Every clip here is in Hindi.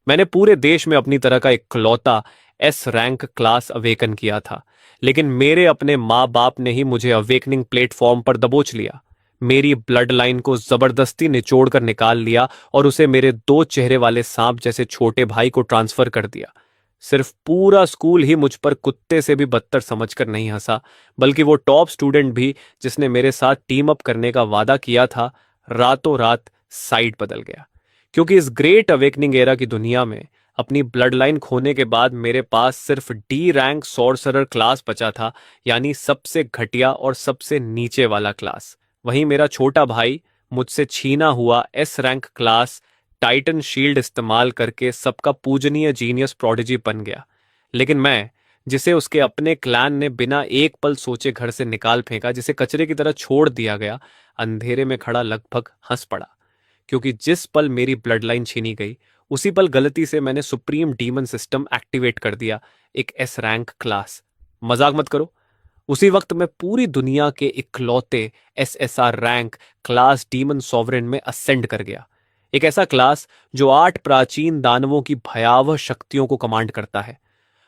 मैंने पूरे देश में अपनी तरह का इकलौता एस रैंक क्लास अवेकन किया था, लेकिन मेरे अपने माँ बाप ने ही मुझे अवेकनिंग प्लेटफॉर्म पर दबोच लिया। मेरी ब्लड लाइन को जबरदस्ती निचोड़ कर निकाल लिया और उसे मेरे दो चेहरे वाले सांप जैसे छोटे भाई को ट्रांसफर कर दिया। सिर्फ पूरा स्कूल ही मुझ पर कुत्ते से भी बदतर समझकर नहीं हंसा, बल्कि वो टॉप स्टूडेंट भी जिसने मेरे साथ टीम अप करने का वादा किया था, रातों रात साइड बदल गया। क्योंकि इस ग्रेट अवेकनिंग एरा की दुनिया में अपनी ब्लड लाइन खोने के बाद मेरे पास सिर्फ डी रैंक सॉर्सरर क्लास बचा था, यानी सबसे घटिया और सबसे नीचे वाला क्लास। वहीं मेरा छोटा भाई मुझसे छीना हुआ S rank class Titan shield इस्तेमाल करके सबका पूजनीय जीनियस प्रोडिजी बन गया। लेकिन मैं, जिसे उसके अपने क्लैन ने बिना एक पल सोचे घर से निकाल फेंका, जिसे कचरे की तरह छोड़ दिया गया, अंधेरे में खड़ा लगभग हंस पड़ा। क्योंकि जिस पल मेरी ब्लड लाइन छीनी गई, उसी पल गलती से मैंने सुप्रीम डीमन सिस्टम एक्टिवेट कर दिया, एक एस रैंक क्लास। मजाक मत करो। उसी वक्त मैं पूरी दुनिया के इकलौते SSR rank class demon sovereign में असेंड कर गया। एक ऐसा क्लास जो 8 प्राचीन दानवों की भयावह शक्तियों को कमांड करता है,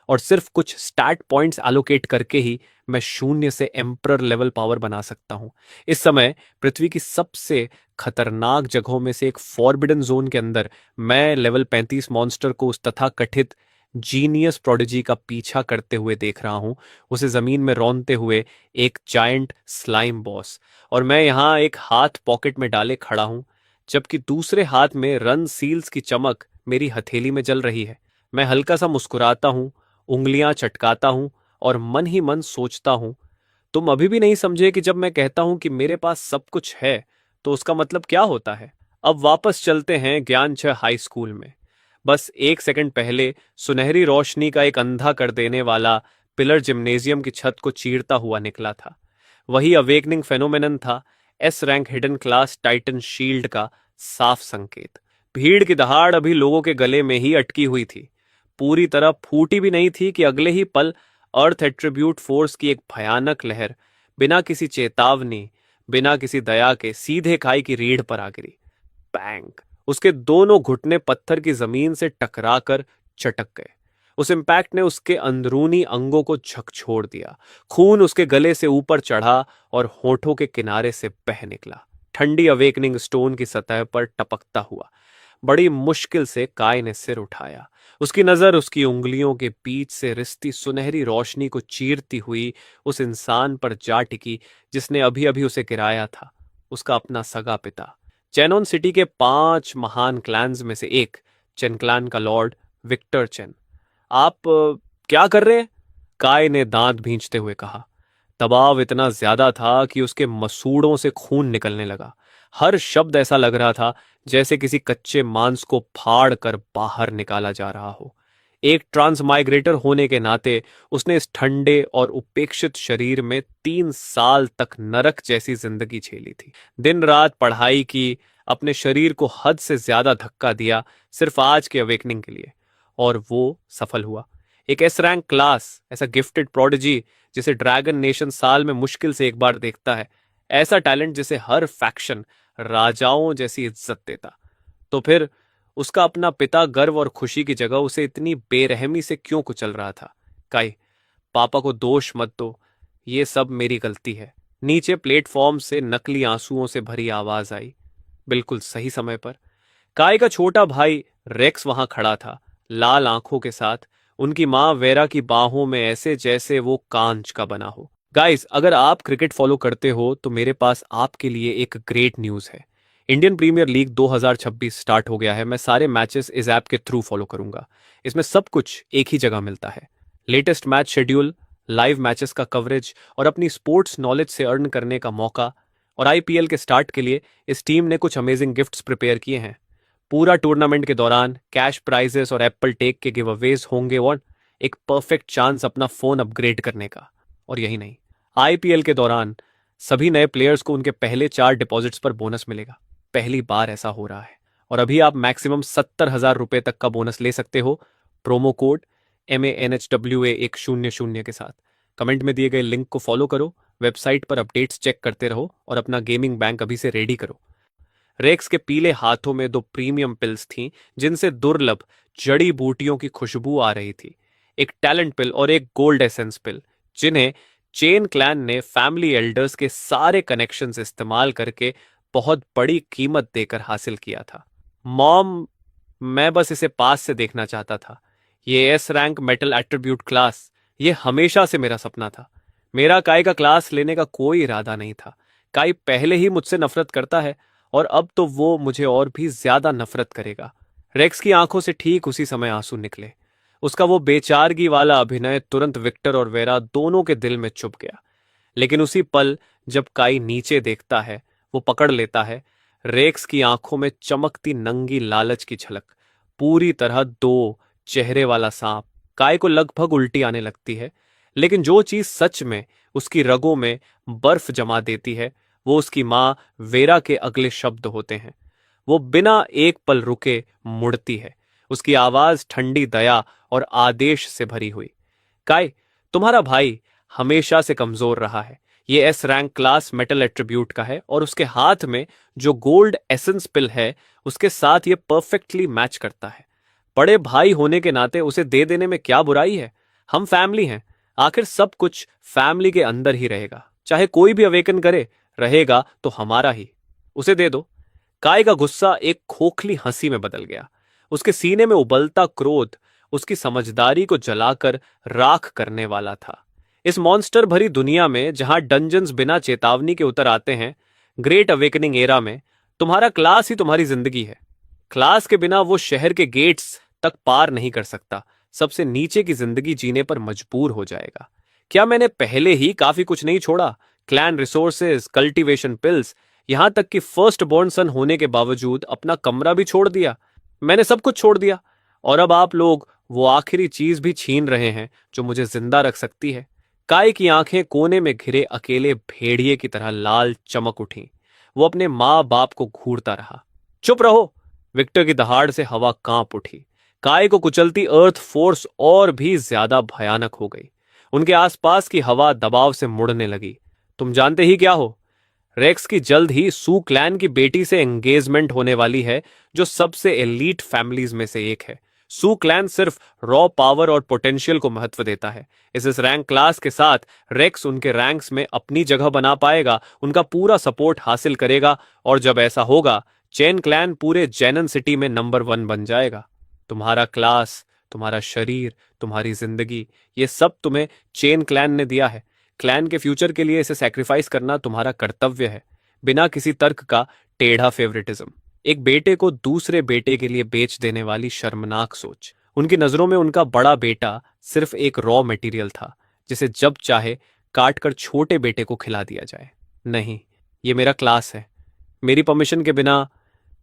और सिर्फ कुछ स्टैट पॉइंट्स एलोकेट करके ही मैं शून्य से एम्परर लेवल पावर बना सकता हूं। इस समय पृथ्वी की सबसे खतरनाक जगहों में से एक फॉरबिडन जोन के अंदर मैं लेवल 35 मॉन्स्टर को उस तथाकथित जीनियस प्रोडिजी का पीछा करते हुए देख रहा हूं, उसे जमीन में रौंदते हुए एक जायंट स्लाइम बॉस। और मैं यहां एक हाथ पॉकेट में डाले खड़ा हूं, जबकि दूसरे हाथ में रन सील्स की चमक मेरी हथेली में जल रही है। मैं हल्का सा मुस्कुराता हूं, उंगलियां चटकाता हूं और मन ही मन सोचता हूं, तुम अभी भी नहीं समझे कि जब मैं कहता हूं कि मेरे पास सब कुछ है, तो उसका मतलब क्या होता है। अब वापस चलते हैं ज्ञान 6 हाई स्कूल में। बस एक सेकंड पहले सुनहरी रोशनी का एक अंधा कर देने वाला पिलर जिम्नेजियम की छत को चीरता हुआ निकला था। वही अवेकनिंग फेनोमेनन था, S rank hidden class Titan shield का साफ संकेत। भीड़ की दहाड़ अभी लोगों के गले में ही अटकी हुई थी, पूरी तरह फूटी भी नहीं थी कि अगले ही पल अर्थ एट्रीब्यूट फोर्स की एक भयानक लहर बिना किसी चेतावनी, बिना किसी दया के सीधे खाई की रीढ़ पर आ गिरी। बैंग! उसके दोनों घुटने पत्थर की जमीन से टकराकर चटक गए। उस इम्पैक्ट ने उसके अंदरूनी अंगों को झकझोर दिया। खून उसके गले से ऊपर चढ़ा और होठों के किनारे से बह निकला, ठंडी अवेकनिंग स्टोन की सतह पर टपकता हुआ। बड़ी मुश्किल से काय ने सिर उठाया। उसकी नजर उसकी उंगलियों के बीच से रिश्ती सुनहरी रोशनी को चीरती हुई उस इंसान पर जा टिकी जिसने अभी अभी उसे गिराया था, उसका अपना सगा पिता, चेनोन सिटी के 5 महान क्लैंस में से एक, चेन क्लैन का लॉर्ड विक्टर चेन। आप क्या कर रहे हैं? काय ने दांत भींचते हुए कहा। दबाव इतना ज्यादा था कि उसके मसूड़ों से खून निकलने लगा। हर शब्द ऐसा लग रहा था जैसे किसी कच्चे मांस को फाड़ कर बाहर निकाला जा रहा हो। एक ट्रांसमाइग्रेटर होने के नाते उसने इस ठंडे और उपेक्षित शरीर में 3 साल तक नरक जैसी जिंदगी झेली थी। दिन रात पढ़ाई की, अपने शरीर को हद से ज्यादा धक्का दिया, सिर्फ आज के अवेकनिंग के लिए। और वो सफल हुआ। एक एस रैंक क्लास, ऐसा गिफ्टेड प्रोडिजी जिसे ड्रैगन नेशन साल में मुश्किल से एक बार देखता है, ऐसा टैलेंट जिसे हर फैक्शन राजाओं जैसी इज्जत देता। तो फिर उसका अपना पिता गर्व और खुशी की जगह उसे इतनी बेरहमी से क्यों कुचल रहा था? काई, पापा को दोष मत दो, ये सब मेरी गलती है। नीचे प्लेटफॉर्म से नकली आंसुओं से भरी आवाज आई, बिल्कुल सही समय पर। काय का छोटा भाई रेक्स वहां खड़ा था, लाल आंखों के साथ, उनकी मां वेरा की बाहों में, ऐसे जैसे वो कांच का बना हो। गाइस, अगर आप क्रिकेट फॉलो करते हो तो मेरे पास आपके लिए एक ग्रेट न्यूज है। इंडियन प्रीमियर लीग 2026 स्टार्ट हो गया है। मैं सारे मैचेस इस ऐप के थ्रू फॉलो करूंगा। इसमें सब कुछ एक ही जगह मिलता है, latest match schedule, live matches का कवरेज और अपनी स्पोर्ट्स नॉलेज से अर्न करने का मौका। और आईपीएल के स्टार्ट के लिए इस टीम ने कुछ अमेजिंग गिफ्ट्स प्रिपेयर किए हैं। पूरा टूर्नामेंट के दौरान कैश प्राइजेस और एप्पल टेक के गिव अवेज होंगे, और एक परफेक्ट चांस अपना फोन अपग्रेड करने का। और यही नहीं, आईपीएल के दौरान सभी नए प्लेयर्स को उनके पहले 4 डिपॉजिट्स पर बोनस मिलेगा। पहली बार ऐसा हो रहा है। और अभी आप मैक्सिमम 70,000 रुपए तक का बोनस ले सकते हो, प्रोमो कोड MANHWA100 के साथ। कमेंट में दिए गए लिंक को फॉलो करो, वेबसाइट पर अपडेट्स चेक करते रहो और अपना गेमिंग बैंक अभी से रेडी करो। रेक्स के पीले हाथों में 2 प्रीमियम पिल्स थीं, जिनसे दुर्लभ जड़ी बूटियों की खुशबू आ रही थी, एक टैलेंट पिल और एक गोल्ड एसेंस पिल, जिन्हें चेन क्लैन ने फैमिली एल्डर्स के सारे कनेक्शंस इस्तेमाल करके बहुत बड़ी कीमत देकर हासिल किया था। मॉम, मैं बस इसे पास से देखना चाहता था। ये S rank metal attribute class, ये हमेशा से मेरा सपना था। मेरा काई का क्लास लेने का कोई इरादा नहीं था। काई पहले ही मुझसे नफरत करता है और अब तो वो मुझे और भी ज्यादा नफरत करेगा। रेक्स की आंखों से ठीक उसी समय आंसू निकले। उसका वो बेचारगी वाला अभिनय तुरंत विक्टर और वेरा दोनों के दिल में चुभ गया। लेकिन उसी पल जब काई नीचे देखता है, वो पकड़ लेता है। रेक्स की आंखों में चमकती नंगी लालच की झलक, पूरी तरह दो चेहरे वाला सांप। काय को लगभग उल्टी आने लगती है, लेकिन जो चीज सच में उसकी रगों में बर्फ जमा देती है, वो उसकी मां वेरा के अगले शब्द होते हैं। वो बिना एक पल रुके मुड़ती है, उसकी आवाज ठंडी दया और आदेश से भरी हुई। काय, तुम्हारा भाई हमेशा से कमजोर रहा है। ये S rank class metal attribute का है और उसके हाथ में जो गोल्ड एसेंस पिल है, उसके साथ ये परफेक्टली मैच करता है। बड़े भाई होने के नाते उसे दे देने में क्या बुराई है? हम फैमिली हैं। आखिर सब कुछ फैमिली के अंदर ही रहेगा। चाहे कोई भी अवेकन करे, रहेगा तो हमारा ही। उसे दे दो। काय का गुस्सा एक खोखली हंसी में बदल गया। उसके सीने में उबलता क्रोध उसकी समझदारी को जलाकर राख करने वाला था। इस मॉन्स्टर भरी दुनिया में जहां डंजन्स बिना चेतावनी के उतर आते हैं, ग्रेट अवेकनिंग एरा में तुम्हारा क्लास ही तुम्हारी जिंदगी है। क्लास के बिना वो शहर के गेट्स तक पार नहीं कर सकता, सबसे नीचे की जिंदगी जीने पर मजबूर हो जाएगा। क्या मैंने पहले ही काफी कुछ नहीं छोड़ा? क्लैन रिसोर्सेज, कल्टीवेशन पिल्स, यहां तक कि फर्स्ट बॉर्न सन होने के बावजूद अपना कमरा भी छोड़ दिया। मैंने सब कुछ छोड़ दिया, और अब आप लोग वो आखिरी चीज भी छीन रहे हैं जो मुझे जिंदा रख सकती है। काय की आंखें कोने में घिरे अकेले भेड़िए की तरह लाल चमक उठी। वो अपने माँ बाप को घूरता रहा। चुप रहो! विक्टर की दहाड़ से हवा कांप उठी। काय को कुचलती अर्थ फोर्स और भी ज्यादा भयानक हो गई। उनके आसपास की हवा दबाव से मुड़ने लगी। तुम जानते ही क्या हो? रेक्स की जल्द ही सू क्लैन की बेटी से एंगेजमेंट होने वाली है, जो सबसे एलीट फैमिलीज में से एक है। सू क्लैन सिर्फ रॉ पावर और पोटेंशियल को महत्व देता है। इस रैंक क्लास के साथ रेक्स उनके रैंक्स में अपनी जगह बना पाएगा, उनका पूरा सपोर्ट हासिल करेगा, और जब ऐसा होगा, चेन क्लैन पूरे जैनन सिटी में नंबर 1 बन जाएगा। तुम्हारा क्लास, तुम्हारा शरीर, तुम्हारी जिंदगी, ये सब तुम्हें चेन क्लैन ने दिया है। क्लैन के फ्यूचर के लिए इसे सैक्रिफाइस करना तुम्हारा कर्तव्य है, बिना किसी तर्क का टेढ़ा फेवरेटिज्म। एक बेटे को दूसरे बेटे के लिए बेच देने वाली शर्मनाक सोच। उनकी नजरों में उनका बड़ा बेटा सिर्फ एक रॉ मटेरियल था, जिसे जब चाहे काट कर छोटे बेटे को खिला दिया जाए। नहीं, ये मेरा क्लास है। मेरी परमिशन के बिना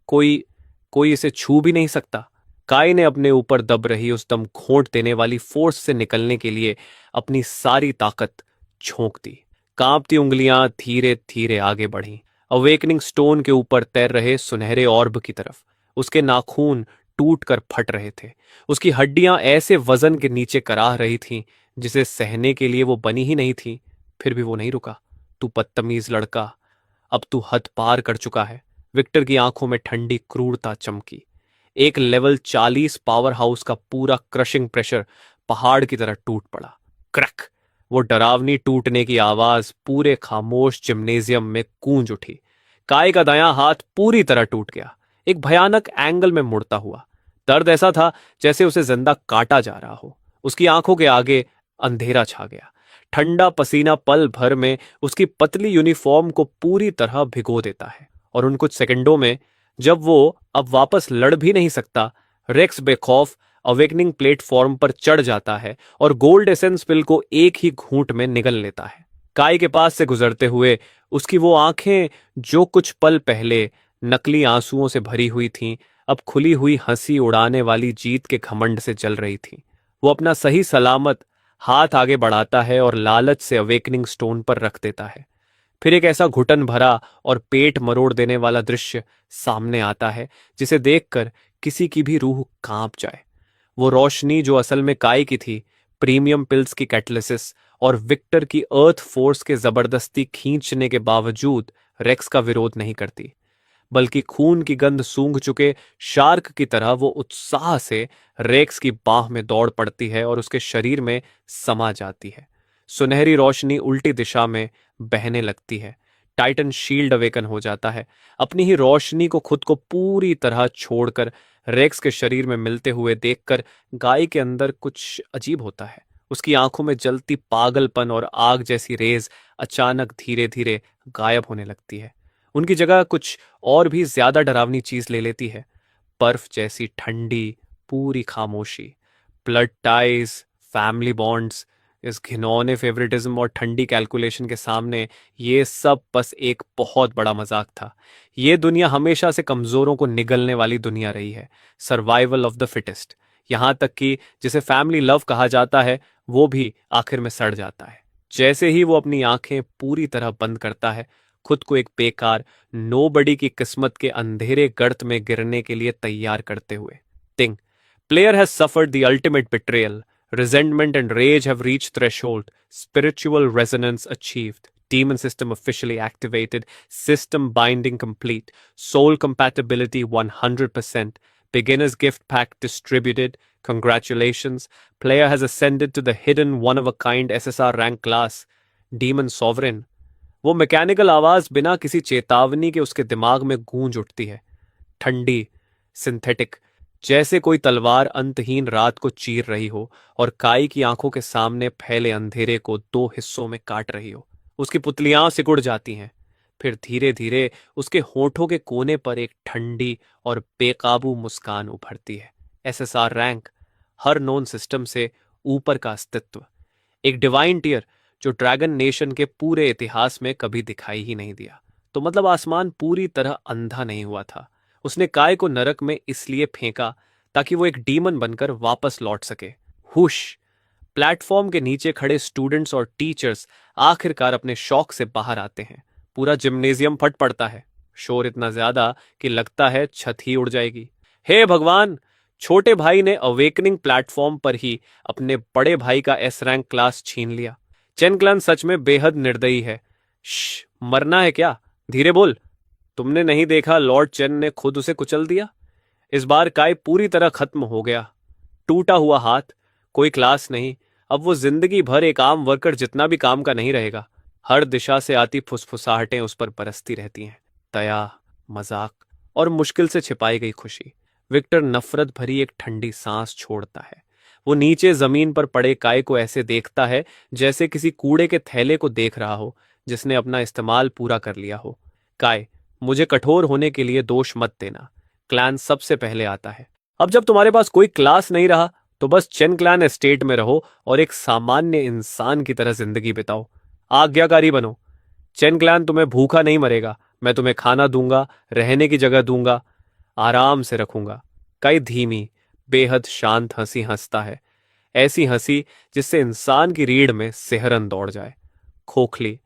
कोई कोई इसे छू भी नहीं सकता। काय ने अपने ऊपर दब रही उस दम घोंट देने वाली फोर्स से निकलने के लिए अपनी सारी ताकत झोंक दी। कांपती उंगलियां धीरे धीरे आगे बढ़ीं, अवेकनिंग स्टोन के ऊपर तैर रहे सुनहरे ऑर्ब की तरफ। उसके नाखून टूट कर फट रहे थे। उसकी हड्डियां ऐसे वजन के नीचे कराह रही थीं जिसे सहने के लिए वो बनी ही नहीं थी। फिर भी वो नहीं रुका। तू बदतमीज लड़का, अब तू हद पार कर चुका है। विक्टर की आंखों में ठंडी क्रूरता चमकी। एक लेवल 40 पावर हाउस का पूरा क्रशिंग प्रेशर पहाड़ की तरह टूट पड़ा। क्रैक! वो डरावनी टूटने की आवाज पूरे खामोश जिम्नेजियम में गूंज उठी। काय का दायां हाथ पूरी तरह टूट गया, एक भयानक एंगल में मुड़ता हुआ। दर्द ऐसा था जैसे उसे जिंदा काटा जा रहा हो। उसकी आंखों के आगे अंधेरा छा गया। ठंडा पसीना पल भर में उसकी पतली यूनिफॉर्म को पूरी तरह भिगो देता है, और उन कुछ सेकंडों में जब वो अब वापस लड़ भी नहीं सकता, रेक्स बेखौफ अवेकनिंग प्लेटफॉर्म पर चढ़ जाता है और गोल्ड एसेंस पिल को एक ही घूंट में निगल लेता है। काय के पास से गुजरते हुए उसकी वो आंखें, जो कुछ पल पहले नकली आंसुओं से भरी हुई थीं, अब खुली हुई हंसी उड़ाने वाली जीत के घमंड से जल रही थीं। वो अपना सही सलामत हाथ आगे बढ़ाता है और लालच से अवेकनिंग स्टोन पर रख देता है। फिर एक ऐसा घुटन भरा और पेट मरोड़ देने वाला दृश्य सामने आता है जिसे देखकर किसी की भी रूह कांप जाए। वो रोशनी जो असल में काय की थी, प्रीमियम पिल्स की कैटलिसिस और विक्टर की अर्थ फोर्स के जबरदस्ती खींचने के बावजूद रेक्स का विरोध नहीं करती। बल्कि खून की गंध सूंघ चुके शार्क की तरह वो उत्साह से रेक्स की बाह में दौड़ पड़ती है और उसके शरीर में समा जाती है। सुनहरी रोशनी उल्टी दिशा में बहने लगती है। टाइटन शील्ड अवेकन हो जाता है। अपनी ही रोशनी को खुद को पूरी तरह छोड़कर रेक्स के शरीर में मिलते हुए देखकर गाय के अंदर कुछ अजीब होता है। उसकी आंखों में जलती पागलपन और आग जैसी रेज अचानक धीरे धीरे गायब होने लगती है। उनकी जगह कुछ और भी ज्यादा डरावनी चीज ले लेती है। बर्फ जैसी ठंडी पूरी खामोशी, ब्लड टाइज, फैमिली बॉन्ड्स, इस घिनौने फेवरेटिज्म और ठंडी कैलकुलेशन के सामने ये सब बस एक बहुत बड़ा मजाक था। ये दुनिया हमेशा से कमजोरों को निगलने वाली दुनिया रही है। Survival of the fittest. यहां तक कि जिसे फैमिली लव कहा जाता है वो भी आखिर में सड़ जाता है। जैसे ही वो अपनी आंखें पूरी तरह बंद करता है, खुद को एक बेकार नोबडी की किस्मत के अंधेरे गर्त में गिरने के लिए तैयार करते हुए। टिंग, player has suffered the ultimate betrayal. Resentment and rage have reached threshold. Spiritual resonance achieved. Demon system officially activated. System binding complete. Soul compatibility 100%. Beginner's gift pack distributed. Congratulations. Player has ascended to the hidden one-of-a-kind SSR rank class. Demon Sovereign. वो मैकेनिकल आवाज बिना किसी चेतावनी के उसके दिमाग में गूंज उठती है। ठंडी, सिंथेटिक, जैसे कोई तलवार अंतहीन रात को चीर रही हो और काई की आंखों के सामने फैले अंधेरे को दो हिस्सों में काट रही हो। उसकी पुतलियां सिकुड़ जाती हैं। फिर धीरे धीरे उसके होठों के कोने पर एक ठंडी और बेकाबू मुस्कान उभरती है। एसएसआर रैंक, हर नोन सिस्टम से ऊपर का अस्तित्व, एक डिवाइन टीयर जो ड्रैगन नेशन के पूरे इतिहास में कभी दिखाई ही नहीं दिया। तो मतलब आसमान पूरी तरह अंधा नहीं हुआ था। उसने काय को नरक में इसलिए फेंका ताकि वो एक डीमन बनकर वापस लौट सके। हुश! प्लेटफॉर्म के नीचे खड़े स्टूडेंट्स और टीचर्स आखिरकार अपने शौक से बाहर आते हैं। पूरा जिम्नेजियम फट पड़ता है। शोर इतना ज्यादा कि लगता है छत ही उड़ जाएगी। हे भगवान! छोटे भाई ने अवेकनिंग प्लेटफॉर्म पर ही अपने बड़े भाई का एस रैंक क्लास छीन लिया। चेन क्लान सच में बेहद निर्दयी है। मरना है क्या? धीरे बोल। तुमने नहीं देखा लॉर्ड चेन ने खुद उसे कुचल दिया? इस बार काय पूरी तरह खत्म हो गया। टूटा हुआ हाथ, कोई क्लास नहीं। अब वो जिंदगी भर एक आम वर्कर जितना भी काम का नहीं रहेगा। हर दिशा से आती फुसफुसाहटें उस पर बरसती रहती हैं। दया, मजाक और मुश्किल से छिपाई गई खुशी। विक्टर नफरत भरी एक ठंडी सांस छोड़ता है। वो नीचे जमीन पर पड़े काय को ऐसे देखता है जैसे किसी कूड़े के थैले को देख रहा हो जिसने अपना इस्तेमाल पूरा कर लिया हो। काय, मुझे कठोर होने के लिए दोष मत देना। क्लैन सबसे पहले आता है। अब जब तुम्हारे पास कोई क्लास नहीं रहा तो बस चेन क्लैन एस्टेट में रहो और एक सामान्य इंसान की तरह जिंदगी बिताओ। आज्ञाकारी बनो। चेन क्लैन तुम्हें भूखा नहीं मरेगा। मैं तुम्हें खाना दूंगा, रहने की जगह दूंगा, आराम से रखूंगा। कई धीमी, बेहद शांत हंसी हंसता है। ऐसी हंसी जिससे इंसान की रीढ़ में सिहरन दौड़ जाए। खोखली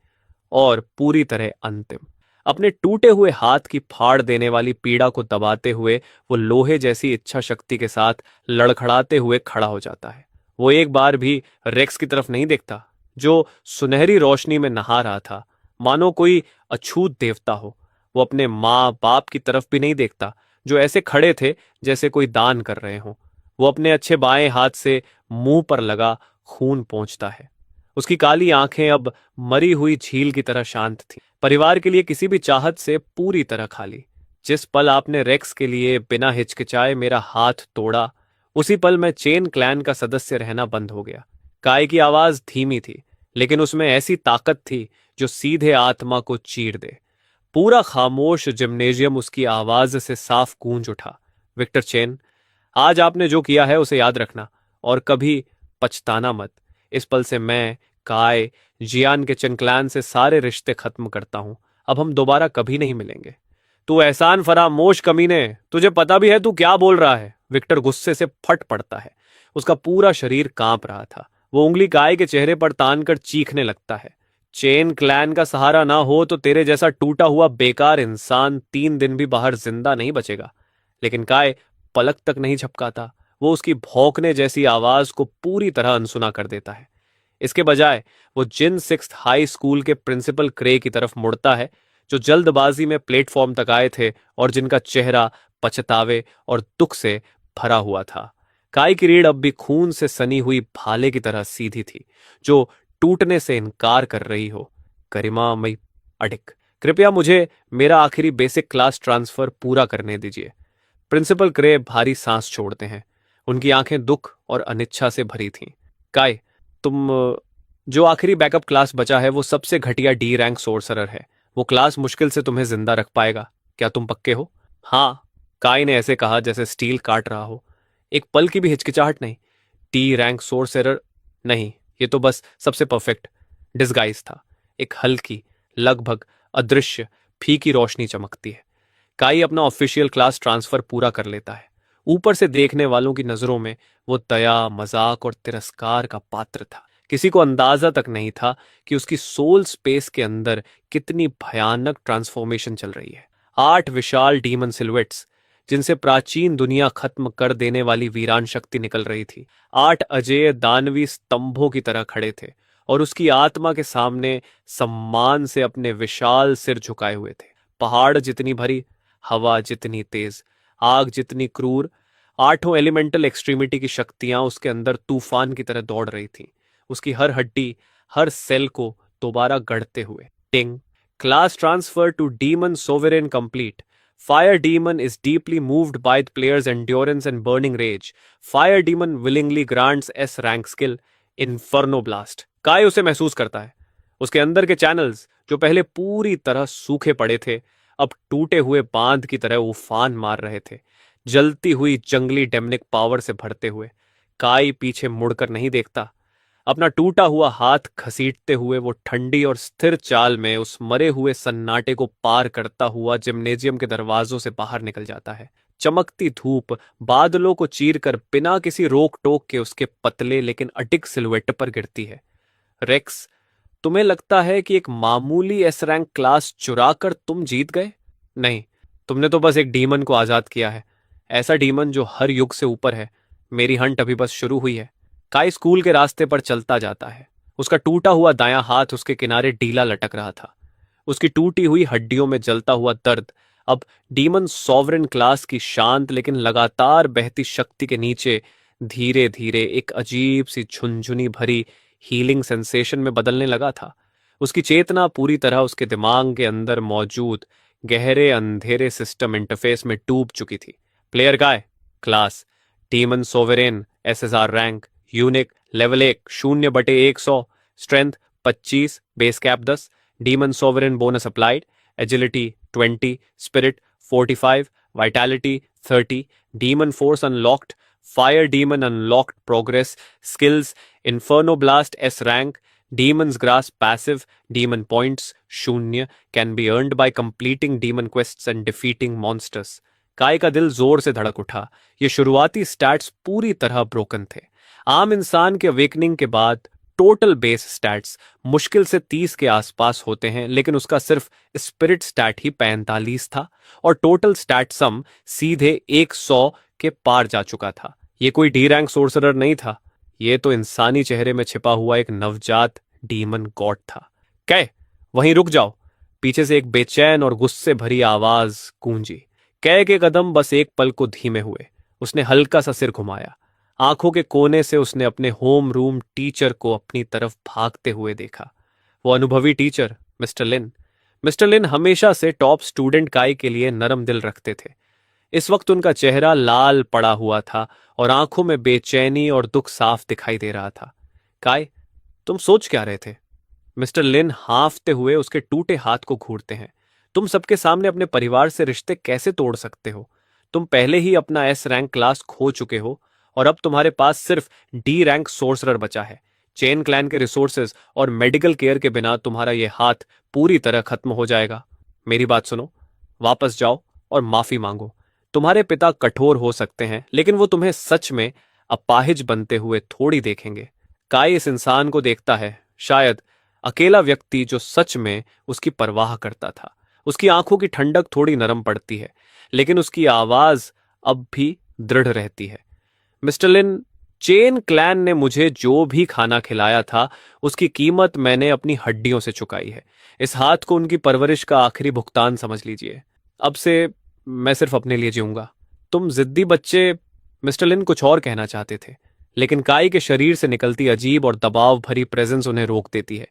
और पूरी तरह अंतिम। अपने टूटे हुए हाथ की फाड़ देने वाली पीड़ा को दबाते हुए वो लोहे जैसी इच्छा शक्ति के साथ लड़खड़ाते हुए खड़ा हो जाता है। वो एक बार भी रेक्स की तरफ नहीं देखता जो सुनहरी रोशनी में नहा रहा था, मानो कोई अछूत देवता हो। वो अपने माँ बाप की तरफ भी नहीं देखता जो ऐसे खड़े थे जैसे कोई दान कर रहे हों। वो अपने अच्छे बाएं हाथ से मुंह पर लगा खून पोंछता है। उसकी काली आंखें अब मरी हुई झील की तरह शांत थीं। परिवार के लिए किसी भी चाहत से पूरी तरह खाली। जिस पल आपने रेक्स के लिए बिना हिचकिचाए मेरा हाथ तोड़ा, उसी पल मैं चेन क्लैन का सदस्य रहना बंद हो गया। काय की आवाज धीमी थी, लेकिन उसमें ऐसी ताकत थी जो सीधे आत्मा को चीर दे। पूरा खामोश जिम्नेजियम उसकी आवाज से साफ गूंज उठा। विक्टर चेन, आज आपने जो किया है उसे याद रखना और कभी पछताना मत। इस पल से मैं, काय, जियान के चिनक्लैन से सारे रिश्ते खत्म करता हूं। अब हम दोबारा कभी नहीं मिलेंगे। तू एहसान फरामोश कमीने, तुझे पता भी है तू क्या बोल रहा है? विक्टर गुस्से से फट पड़ता है। उसका पूरा शरीर कांप रहा था। वो उंगली काय के चेहरे पर तानकर चीखने लगता है। चेन क्लैन का सहारा ना हो तो तेरे जैसा टूटा हुआ बेकार इंसान 3 दिन भी बाहर जिंदा नहीं बचेगा। लेकिन काय पलक तक नहीं झपकाता। वो उसकी भौंकने जैसी आवाज को पूरी तरह अनसुना कर देता है। इसके बजाय वो जिन 6th हाई स्कूल के प्रिंसिपल क्रे की तरफ मुड़ता है जो जल्दबाजी में प्लेटफॉर्म तक आए थे और जिनका चेहरा पछतावे और दुख से भरा हुआ था। काई की रीढ़ अब भी खून से सनी हुई भाले की तरह सीधी थी, जो टूटने से इनकार कर रही हो। गरिमा मई अडिक, कृपया मुझे मेरा आखिरी बेसिक क्लास ट्रांसफर पूरा करने दीजिए। प्रिंसिपल क्रे भारी सांस छोड़ते हैं। उनकी आंखें दुख और अनिच्छा से भरी थीं। काय, तुम जो आखिरी बैकअप क्लास बचा है वो सबसे घटिया डी रैंक सोर्सरर है। वो क्लास मुश्किल से तुम्हें जिंदा रख पाएगा। क्या तुम पक्के हो? हाँ, काय ने ऐसे कहा जैसे स्टील काट रहा हो। एक पल की भी हिचकिचाहट नहीं। टी रैंक सोर्सरर नहीं, ये तो बस सबसे परफेक्ट डिस्गाइज था। एक हल्की, लगभग अदृश्य, फीकी रोशनी चमकती है। काई अपना ऑफिशियल क्लास ट्रांसफर पूरा कर लेता है। ऊपर से देखने वालों की नजरों में वो दया, मजाक और तिरस्कार का पात्र था। किसी को अंदाजा तक नहीं था कि उसकी सोल स्पेस के अंदर कितनी भयानक ट्रांसफॉर्मेशन चल रही है। 8 विशाल डीमन सिलुएट्स, जिनसे प्राचीन दुनिया खत्म कर देने वाली वीरान शक्ति निकल रही थी। 8 अजेय दानवी स्तंभों की तरह खड़े थे और उसकी आत्मा के सामने सम्मान से अपने विशाल सिर झुकाए हुए थे। पहाड़ जितनी भरी, हवा जितनी तेज, आग जितनी क्रूर, 8 एलिमेंटल एक्सट्रीमिटी की शक्तियां उसके अंदर तूफान की तरह दौड़ रही थीं, उसकी हर हड्डी, हर सेल को दोबारा गढ़ते हुए। Ting, class transfer to demon sovereign complete. Fire Demon is deeply moved by the player's endurance and burning rage. Fire Demon willingly grants S rank skill Inferno Blast. काय उसे महसूस करता है। उसके अंदर के चैनल्स, जो पहले पूरी तरह सूखे पड़े थे, अब टूटे हुए बांध की तरह उफान मार रहे थे, जलती हुई जंगली डेमनिक पावर से भरते हुए। काय पीछे मुड़कर नहीं देखता। अपना टूटा हुआ हाथ घसीटते हुए वो ठंडी और स्थिर चाल में उस मरे हुए सन्नाटे को पार करता हुआ जिम्नेजियम के दरवाजों से बाहर निकल जाता है। चमकती धूप बादलों को चीरकर बिना किसी रोक टोक के उसके पतले लेकिन अडिग सिलुएट पर गिरती है। रेक्स, तुम्हें लगता है कि एक मामूली एस रैंक क्लास चुरा कर तुम जीत गए? नहीं, तुमने तो बस एक डीमन को आजाद किया है। ऐसा डीमन जो हर युग से ऊपर है। मेरी हंट अभी बस शुरू हुई है। काय स्कूल के रास्ते पर चलता जाता है। उसका टूटा हुआ दायां हाथ उसके किनारे ढीला लटक रहा था। उसकी टूटी हुई हड्डियों में जलता हुआ दर्द अब डीमन सॉवरेन क्लास की शांत लेकिन लगातार बहती शक्ति के नीचे धीरे धीरे एक अजीब सी झुनझुनी भरी हीलिंग सेंसेशन में बदलने लगा था। उसकी चेतना पूरी तरह उसके दिमाग के अंदर मौजूद गहरे अंधेरे सिस्टम इंटरफेस में डूब चुकी थी। Player Kai, class demon sovereign, SSR rank, unique level 1 0/100, strength 25, base cap 10, demon sovereign bonus applied, agility 20, spirit 45, vitality 30, demon force unlocked, fire demon unlocked progress, skills inferno blast S rank, demon's grasp passive, demon points 0, can be earned by completing demon quests and defeating monsters. Kai का दिल जोर से धड़क उठा। ये शुरुआती स्टैट्स पूरी तरह ब्रोकन थे। आम इंसान के अवेकनिंग के बाद टोटल बेस स्टैट्स मुश्किल से 30 के आसपास होते हैं, लेकिन उसका सिर्फ स्पिरिट स्टैट ही 45 था और टोटल स्टैट सम सीधे 100 के पार जा चुका था। ये कोई डी रैंक सोर्सरर नहीं था। ये तो इंसानी चेहरे में छिपा हुआ एक नवजात डीमन गॉड था। कै, वहीं रुक जाओ। पीछे से एक बेचैन और गुस्से भरी आवाज गूंजी। कै के कदम बस एक पल को धीमे हुए। उसने हल्का सा सिर घुमाया। आंखों के कोने से उसने अपने होम रूम टीचर को अपनी तरफ भागते हुए देखा। वो अनुभवी टीचर मिस्टर लिन। मिस्टर लिन हमेशा से टॉप स्टूडेंट काय के लिए नरम दिल रखते थे। इस वक्त उनका चेहरा लाल पड़ा हुआ था और आंखों में बेचैनी और दुख साफ दिखाई दे रहा था। काय, तुम सोच क्या रहे थे? मिस्टर लिन हांफते हुए उसके टूटे हाथ को घूरते हैं। तुम सबके सामने अपने परिवार से रिश्ते कैसे तोड़ सकते हो? तुम पहले ही अपना एस रैंक क्लास खो चुके हो और अब तुम्हारे पास सिर्फ डी रैंक सोर्सरर बचा है। चेन क्लैन के रिसोर्सेज और मेडिकल केयर के बिना तुम्हारा यह हाथ पूरी तरह खत्म हो जाएगा। मेरी बात सुनो, वापस जाओ और माफी मांगो। तुम्हारे पिता कठोर हो सकते हैं, लेकिन वो तुम्हें सच में अपाहिज बनते हुए थोड़ी देखेंगे। काय इस इंसान को देखता है, शायद अकेला व्यक्ति जो सच में उसकी परवाह करता था। उसकी आंखों की ठंडक थोड़ी नरम पड़ती है, लेकिन उसकी आवाज अब भी दृढ़ रहती है। मिस्टर लिन, चेन क्लैन ने मुझे जो भी खाना खिलाया था उसकी कीमत मैंने अपनी हड्डियों से चुकाई है। इस हाथ को उनकी परवरिश का आखिरी भुगतान समझ लीजिए। अब से मैं सिर्फ अपने लिए जीऊंगा। तुम जिद्दी बच्चे। मिस्टर लिन कुछ और कहना चाहते थे, लेकिन काई के शरीर से निकलती अजीब और दबाव भरी प्रेजेंस उन्हें रोक देती है।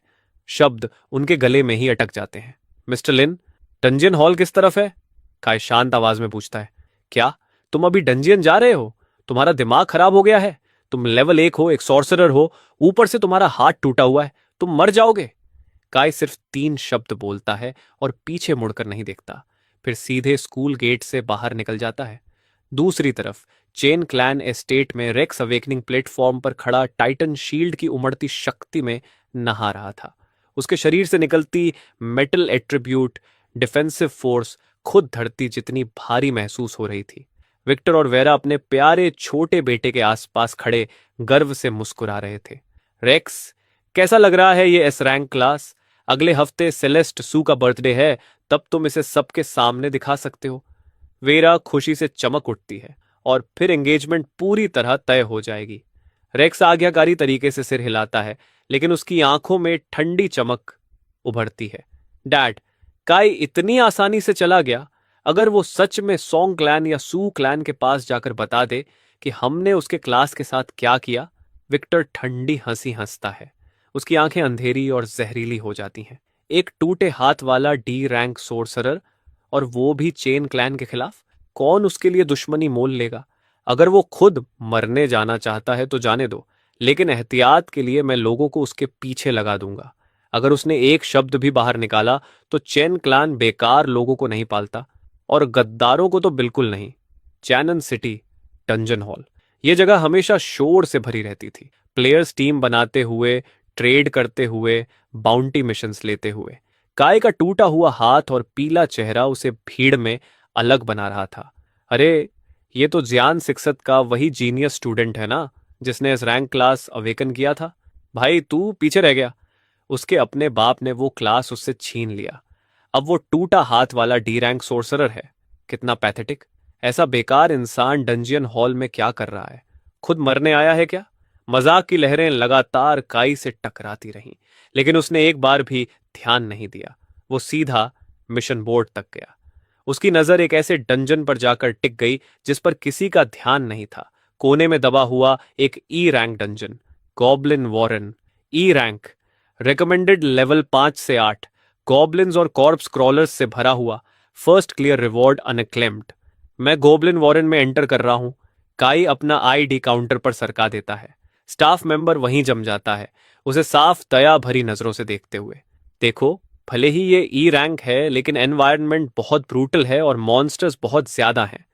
शब्द उनके गले में ही अटक जाते हैं। मिस्टर लिन, डंजियन हॉल किस तरफ है? काय शांत आवाज में पूछता है। क्या तुम अभी डंजियन जा रहे हो? तुम्हारा दिमाग खराब हो गया है? तुम लेवल 1 हो, एक सॉर्सरर हो, ऊपर से तुम्हारा हाथ टूटा हुआ है। तुम मर जाओगे। काय सिर्फ 3 शब्द बोलता है और पीछे मुड़कर नहीं देखता, फिर सीधे स्कूल गेट से बाहर निकल जाता है। दूसरी तरफ चेन क्लैन एस्टेट में रेक्स अवेकनिंग प्लेटफॉर्म पर खड़ा टाइटन शील्ड की उमड़ती शक्ति में नहा रहा था। उसके शरीर से निकलती मेटल एट्रीब्यूट डिफेंसिव फोर्स खुद धरती जितनी भारी महसूस हो रही थी। विक्टर और वेरा अपने प्यारे छोटे बेटे के आसपास खड़े गर्व से मुस्कुरा रहे थे। रेक्स, कैसा लग रहा है ये एस रैंक क्लास? अगले हफ्ते सेलेस्ट सू का बर्थडे है, तब तुम इसे सबके सामने दिखा सकते हो। वेरा खुशी से चमक उठती है और फिर एंगेजमेंट पूरी तरह तय हो जाएगी। रेक्स आज्ञाकारी तरीके से सिर हिलाता है, लेकिन उसकी आंखों में ठंडी चमक उभरती है। डैड, काई इतनी आसानी से चला गया? अगर वो सच में सॉन्ग क्लैन या सू क्लैन के पास जाकर बता दे कि हमने उसके क्लास के साथ क्या किया। विक्टर ठंडी हंसी हंसता है। उसकी आंखें अंधेरी और जहरीली हो जाती हैं। एक टूटे हाथ वाला डी रैंक सोर्सरर, और वो भी चेन क्लैन के खिलाफ। कौन उसके लिए दुश्मनी मोल लेगा? अगर वो खुद मरने जाना चाहता है तो जाने दो, लेकिन एहतियात के लिए मैं लोगों को उसके पीछे लगा दूंगा। अगर उसने एक शब्द भी बाहर निकाला तो चेन क्लैन बेकार लोगों को नहीं पालता, और गद्दारों को तो बिल्कुल नहीं। चैनन सिटी, डंजन हॉल, यह जगह हमेशा शोर से भरी रहती थी। प्लेयर्स टीम बनाते हुए, ट्रेड करते हुए, बाउंटी मिशंस लेते हुए। काय का टूटा हुआ हाथ और पीला चेहरा उसे भीड़ में अलग बना रहा था। अरे, ये तो जियान सिक्सत का वही जीनियस स्टूडेंट है ना, जिसने इस रैंक क्लास अवेकन किया था। भाई, तू पीछे रह गया। उसके अपने बाप ने वो क्लास उससे छीन लिया। अब वो टूटा हाथ वाला डी रैंक सोर्सरर है। कितना पैथेटिक। ऐसा बेकार इंसान डंजियन हॉल में क्या कर रहा है? खुद मरने आया है क्या? मजाक की लहरें लगातार काई से टकराती रहीं, लेकिन उसने एक बार भी ध्यान नहीं दिया। वो सीधा मिशन बोर्ड तक गया। उसकी नजर एक ऐसे डंजन पर जाकर टिक गई जिस पर किसी का ध्यान नहीं था। कोने में दबा हुआ एक E rank dungeon, goblin Warren. E rank, recommended level 5 से 8, गॉब्लिन्स और कॉर्प्स क्रॉलर्स से भरा हुआ, फर्स्ट क्लियर रिवॉर्ड अनक्लेम्ड। मैं गॉब्लिन वॉरन में एंटर कर रहा हूं। काई अपना आईडी काउंटर पर सरका देता है। स्टाफ मेंबर वहीं जम जाता है, उसे साफ दया भरी नजरों से देखते हुए। देखो, भले ही ये ई रैंक है, लेकिन एनवायरनमेंट बहुत ब्रूटल है और मॉन्स्टर्स बहुत ज्यादा हैं।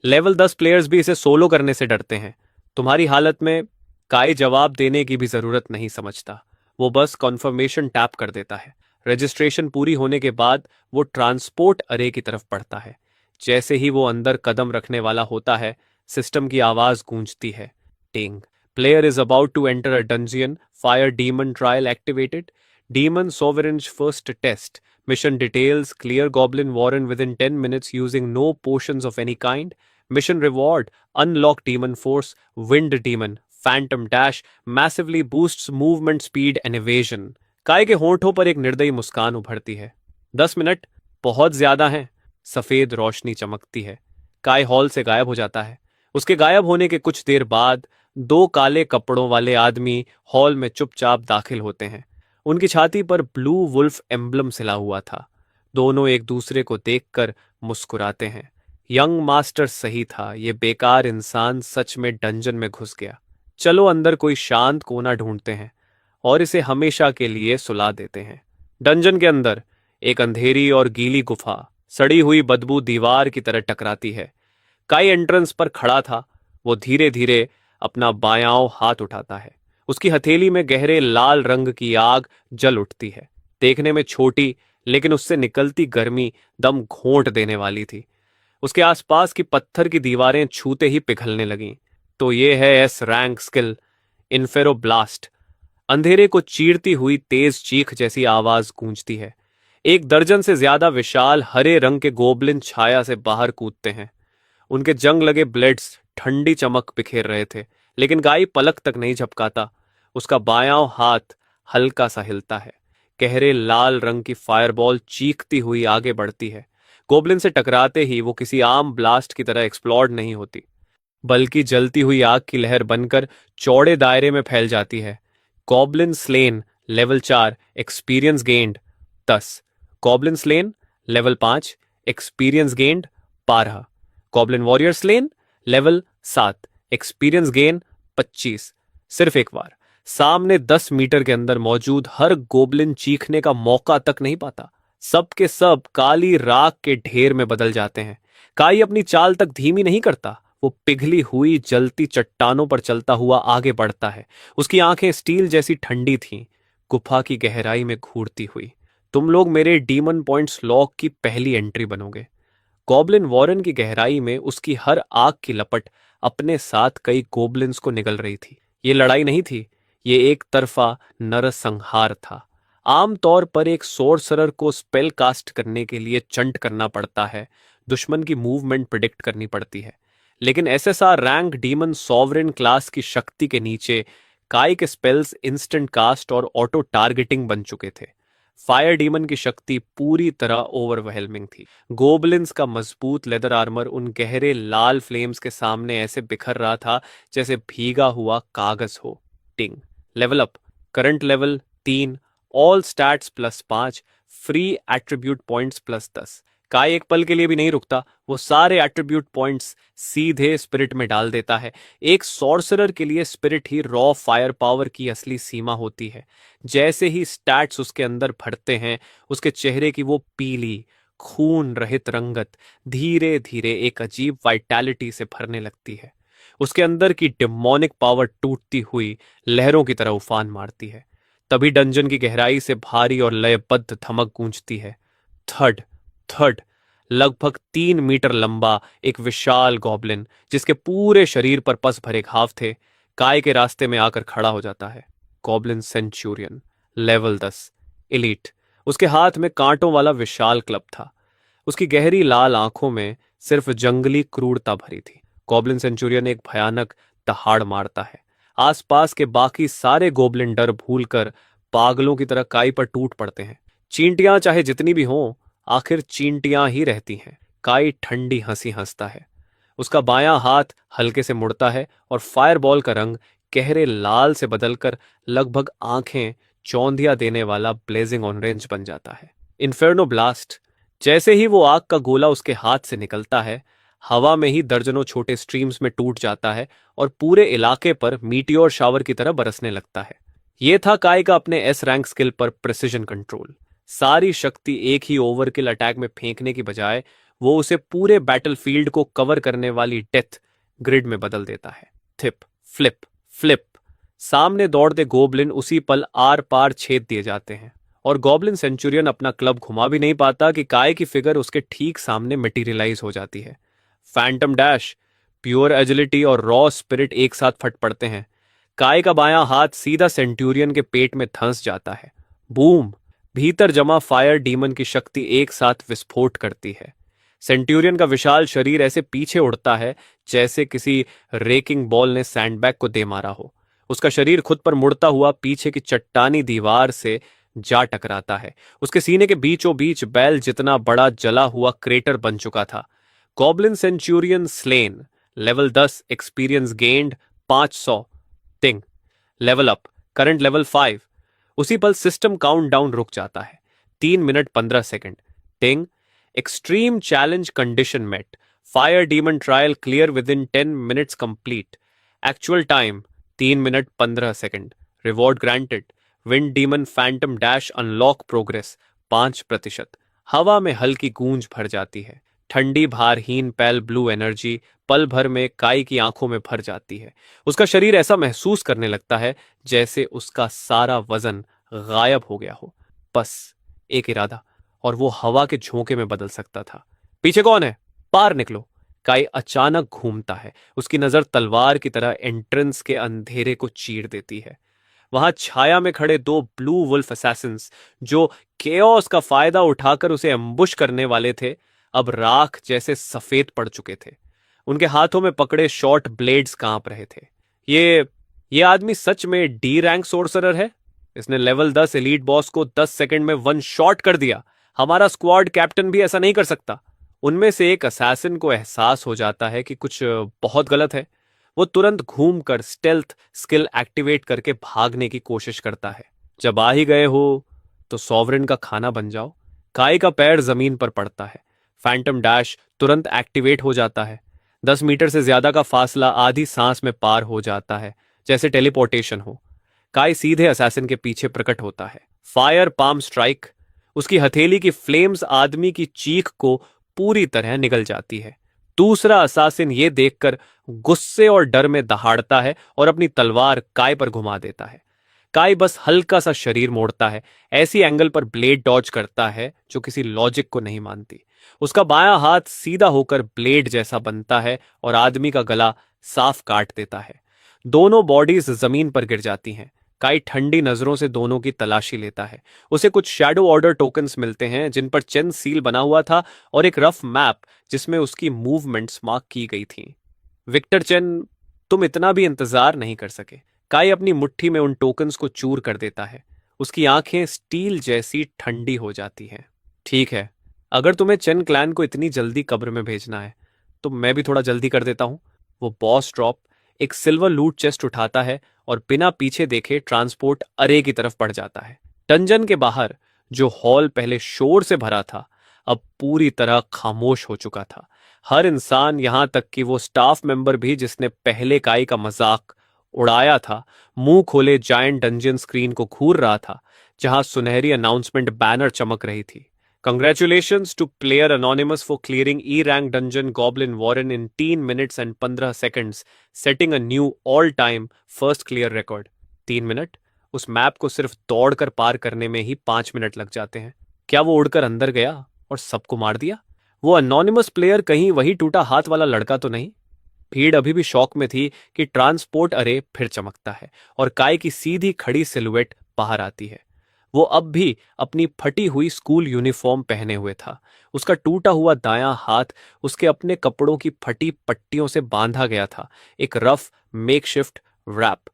लेवल 10 प्लेयर्स भी इसे सोलो करने से डरते हैं। तुम्हारी हालत में काई जवाब देने की भी जरूरत नहीं समझता। वो बस कॉन्फर्मेशन टैप कर देता है। रजिस्ट्रेशन पूरी होने के बाद वो ट्रांसपोर्ट अरे की तरफ बढ़ता है। जैसे ही वो अंदर कदम रखने वाला होता है, सिस्टम की आवाज गूंजती है। Ting, player is about to enter a dungeon, fire demon trial activated, demon sovereign's first test, mission details, clear goblin warren within 10 minutes using no potions of any kind, mission reward, unlock demon force, wind demon, phantom dash, massively boosts movement speed and evasion। काय के होंठों पर एक निर्दयी मुस्कान उभरती है। 10 मिनट बहुत ज्यादा हैं। सफेद रोशनी चमकती है। काय हॉल से गायब हो जाता है। उसके गायब होने के कुछ देर बाद 2 काले कपड़ों वाले आदमी हॉल में चुपचाप दाखिल होते हैं। उनकी छाती पर ब्लू वुल्फ एम्बलम सिला हुआ था। दोनों एक दूसरे को देखकर मुस्कुराते हैं। यंग मास्टर सही था, ये बेकार इंसान सच में डंजन में घुस गया। चलो अंदर कोई शांत कोना ढूंढते हैं और इसे हमेशा के लिए सुला देते हैं। डंजन के अंदर एक अंधेरी और गीली गुफा सड़ी हुई बदबू दीवार की तरह टकराती है। काई एंट्रेंस पर खड़ा था। वो धीरे धीरे अपना बायां हाथ उठाता है। उसकी हथेली में गहरे लाल रंग की आग जल उठती है। देखने में छोटी, लेकिन उससे निकलती गर्मी दम घोंट देने वाली थी। उसके आसपास की पत्थर की दीवारें छूते ही पिघलने लगीं। तो ये है एस रैंक स्किल, इन्फेरोब्लास्ट। अंधेरे को चीरती हुई तेज चीख जैसी आवाज गूंजती है। 1 दर्जन से ज्यादा विशाल हरे रंग के गोबलिन छाया से बाहर कूदते हैं। उनके जंग लगे ब्लेड्स ठंडी चमक बिखेर रहे थे, लेकिन काई पलक तक नहीं झपकाता। उसका बायां हाथ हल्का सा हिलता है। गहरे लाल रंग की फायरबॉल चीखती हुई आगे बढ़ती है। गोबलिन से टकराते ही वो किसी आम ब्लास्ट की तरह एक्सप्लोड नहीं होती, बल्कि जलती हुई आग की लहर बनकर चौड़े दायरे में फैल जाती है। Goblin slain level 4 experience gained 10। Goblin slain level 5 experience gained 12। Goblin warrior slain level 7 experience gain 25। सिर्फ एक बार। सामने 10 मीटर के अंदर मौजूद हर गोबलिन चीखने का मौका तक नहीं पाता। सब के सब काली राख के ढेर में बदल जाते हैं। काई अपनी चाल तक धीमी नहीं करता। वो पिघली हुई जलती चट्टानों पर चलता हुआ आगे बढ़ता है। उसकी आंखें स्टील जैसी ठंडी थीं, गुफा की गहराई में घूरती हुई। तुम लोग मेरे डीमन पॉइंट्स लॉक की पहली एंट्री बनोगे। गॉबलिन वॉरन की गहराई में उसकी हर आग की लपट अपने साथ कई गोबलिन्स को निगल रही थी। ये लड़ाई नहीं थी, ये एक तरफा नरसंहार था। आमतौर पर एक सोर्सरर को स्पेल कास्ट करने के लिए चंट करना पड़ता है, दुश्मन की मूवमेंट प्रिडिक्ट करनी पड़ती है। लेकिन SSR rank demon sovereign class की शक्ति के नीचे काई के स्पेल्स इंस्टेंट कास्ट और ऑटो टारगेटिंग बन चुके थे। फायर डीमन की शक्ति पूरी तरह ओवरवेलमिंग थी। गोबलिन्स का मजबूत लेदर आर्मर उन गहरे लाल फ्लेम्स के सामने ऐसे बिखर रहा था जैसे भीगा हुआ कागज हो। टिंग level up, current level 3, all stats +5, free attribute points +10। काय एक पल के लिए भी नहीं रुकता। वो सारे एट्रीब्यूट पॉइंट्स सीधे स्पिरिट में डाल देता है। एक सॉर्सरर के लिए स्पिरिट ही रॉ फायर पावर की असली सीमा होती है। जैसे ही स्टैट्स उसके अंदर भरते हैं, उसके चेहरे की वो पीली खून रहित रंगत धीरे धीरे एक अजीब वाइटैलिटी से भरने लगती है। उसके अंदर की डिमोनिक पावर टूटती हुई लहरों की तरह उफान मारती है। तभी डंजन की गहराई से भारी और लयबद्ध धमक गूंजती है। थर्ड थर्ड लगभग 3 मीटर लंबा एक विशाल गॉबलिन, जिसके पूरे शरीर पर पस भरे घाव थे, काय के रास्ते में आकर खड़ा हो जाता है। Goblin Centurion level 10 elite. उसके हाथ में कांटों वाला विशाल क्लब था। उसकी गहरी लाल आंखों में सिर्फ जंगली क्रूरता भरी थी। गॉबलिन सेंचुरियन एक भयानक दहाड़ मारता है। आसपास के बाकी सारे गोबलिन डर भूलकर पागलों की तरह काई पर टूट पड़ते हैं। चींटियां चाहे जितनी भी हों, आखिर चींटियां ही रहती हैं। काई ठंडी हंसी हंसता है। उसका बायां हाथ हल्के से मुड़ता है और फायरबॉल का रंग गहरे लाल से बदलकर लगभग आंखें चौंधिया देने वाला ब्लेजिंग ऑरेंज बन जाता है। इन्फेर्नो ब्लास्ट। जैसे ही वो आग का गोला उसके हाथ से निकलता है, हवा में ही दर्जनों छोटे स्ट्रीम्स में टूट जाता है और पूरे इलाके पर मीटियोर शावर की तरह बरसने लगता है। यह था काय का अपने एस रैंक स्किल पर प्रिसिजन कंट्रोल। सारी शक्ति एक ही ओवरकिल अटैक में फेंकने की बजाय वो उसे पूरे बैटलफील्ड को कवर करने वाली डेथ ग्रिड में बदल देता है। थिप फ्लिप फ्लिप। सामने दौड़ते गोबलिन उसी पल आर पार छेद दिए जाते हैं और गॉबलिन सेंचुरियन अपना क्लब घुमा भी नहीं पाता कि काय की फिगर उसके ठीक सामने मटेरियलाइज हो जाती है। फैंटम डैश, प्योर एजिलिटी और रॉ स्पिरिट एक साथ फट पड़ते हैं। काय का बायां हाथ सीधा सेंटूरियन के पेट में धंस जाता है। बूम! भीतर जमा फायर डीमन की शक्ति एक साथ विस्फोट करती है। सेंटूरियन का विशाल शरीर ऐसे पीछे उड़ता है जैसे किसी रेकिंग बॉल ने सैंडबैग को दे मारा हो। उसका शरीर खुद पर मुड़ता हुआ पीछे की चट्टानी दीवार से जा टकराता है। उसके सीने के बीचों बीच बैल जितना बड़ा जला हुआ क्रेटर बन चुका था। Goblin Centurion slain level 10 experience gained 500। टिंग लेवल अप, करंट लेवल 5। उसी पल सिस्टम काउंटडाउन रुक जाता है। 3 minute 15 second. Ting extreme challenge condition met. Fire demon trial clear within 10 minutes complete. Actual time 3 minute 15 second. Reward granted wind demon phantom dash unlock progress 5%। हवा में हल्की गूंज भर जाती है। ठंडी भारहीन पैल ब्लू एनर्जी पल भर में काई की आंखों में भर जाती है। उसका शरीर ऐसा महसूस करने लगता है जैसे उसका सारा वजन गायब हो गया हो। बस एक इरादा और वो हवा के झोंके में बदल सकता था। पीछे कौन है? पार निकलो। काई अचानक घूमता है। उसकी नजर तलवार की तरह एंट्रेंस के अंधेरे को चीर देती है। वहां छाया में खड़े 2 ब्लू वुल्फ असैसिन्स, जो केओस का फायदा उठाकर उसे एम्बुश करने वाले थे, अब राख जैसे सफेद पड़ चुके थे। उनके हाथों में पकड़े शॉर्ट ब्लेड्स कांप रहे थे। ये ये आदमी सच में डी रैंक सोर्सरर है। इसने लेवल 10 एलीट बॉस को 10 सेकंड में वन शॉट कर दिया। हमारा स्क्वाड कैप्टन भी ऐसा नहीं कर सकता। उनमें से एक असैसिन को एहसास हो जाता है कि कुछ बहुत गलत है। वो तुरंत घूमकर स्टेल्थ स्किल एक्टिवेट करके भागने की कोशिश करता है। जब आ ही गए हो तो सॉवरेन का खाना बन जाओ। काई का पैर जमीन पर पड़ता है। फैंटम डैश तुरंत एक्टिवेट हो जाता है। 10 मीटर से ज्यादा का फासला आधी सांस में पार हो जाता है, जैसे टेलीपोर्टेशन हो। काई सीधे असैसिन के पीछे प्रकट होता है। Fire palm strike. उसकी हथेली की फ्लेम्स आदमी की चीख को पूरी तरह निगल जाती है। दूसरा असासिन ये देखकर गुस्से और डर में दहाड़ता है और अपनी तलवार काय पर घुमा देता है। काय बस हल्का सा शरीर मोड़ता है, ऐसी एंगल पर ब्लेड डॉज करता है जो किसी लॉजिक को नहीं मानती। उसका बायां हाथ सीधा होकर ब्लेड जैसा बनता है और आदमी का गला साफ काट देता है। दोनों बॉडीज जमीन पर गिर जाती हैं। काई ठंडी नजरों से दोनों की तलाशी लेता है। उसे कुछ शैडो ऑर्डर टोकन्स मिलते हैं जिन पर चेन सील बना हुआ था और एक रफ मैप जिसमें उसकी मूवमेंट्स मार्क की गई थीं। विक्टर चेन, तुम इतना भी इंतजार नहीं कर सके। काई अपनी मुट्ठी में उन टोकन्स को चूर कर देता है। उसकी आंखें स्टील जैसी ठंडी हो जाती हैं। ठीक है, अगर तुम्हें चेन क्लैन को इतनी जल्दी कब्र में भेजना है तो मैं भी थोड़ा जल्दी कर देता हूं। वो बॉस ड्रॉप एक सिल्वर लूट चेस्ट उठाता है और बिना पीछे देखे ट्रांसपोर्ट अरे की तरफ बढ़ जाता है। डंजन के बाहर जो हॉल पहले शोर से भरा था अब पूरी तरह खामोश हो चुका था। हर इंसान, यहां तक कि वो स्टाफ मेंबर भी जिसने पहले काई का मजाक उड़ाया था, मुंह खोले जायंट डंजन स्क्रीन को घूर रहा था जहां सुनहरी अनाउंसमेंट बैनर चमक रही थी। Congratulations to player Anonymous for clearing E rank dungeon Goblin Warren in 10 minutes and 15 seconds, setting a new all-time first clear record. 3 minute? उस मैप को सिर्फ दौड़कर पार करने में ही 5 मिनट लग जाते हैं। क्या वो उड़कर अंदर गया और सबको मार दिया? वो अनोनिमस प्लेयर कहीं वही टूटा हाथ वाला लड़का तो नहीं? भीड़ अभी भी शौक में थी कि ट्रांसपोर्ट अरे फिर चमकता है और काय की सीधी खड़ी सिलुएट बाहर आती है। वो अब भी अपनी फटी हुई स्कूल यूनिफॉर्म पहने हुए था। उसका टूटा हुआ दायां हाथ उसके अपने कपड़ों की फटी पट्टियों से बांधा गया था, एक रफ मेकशिफ्ट रैप।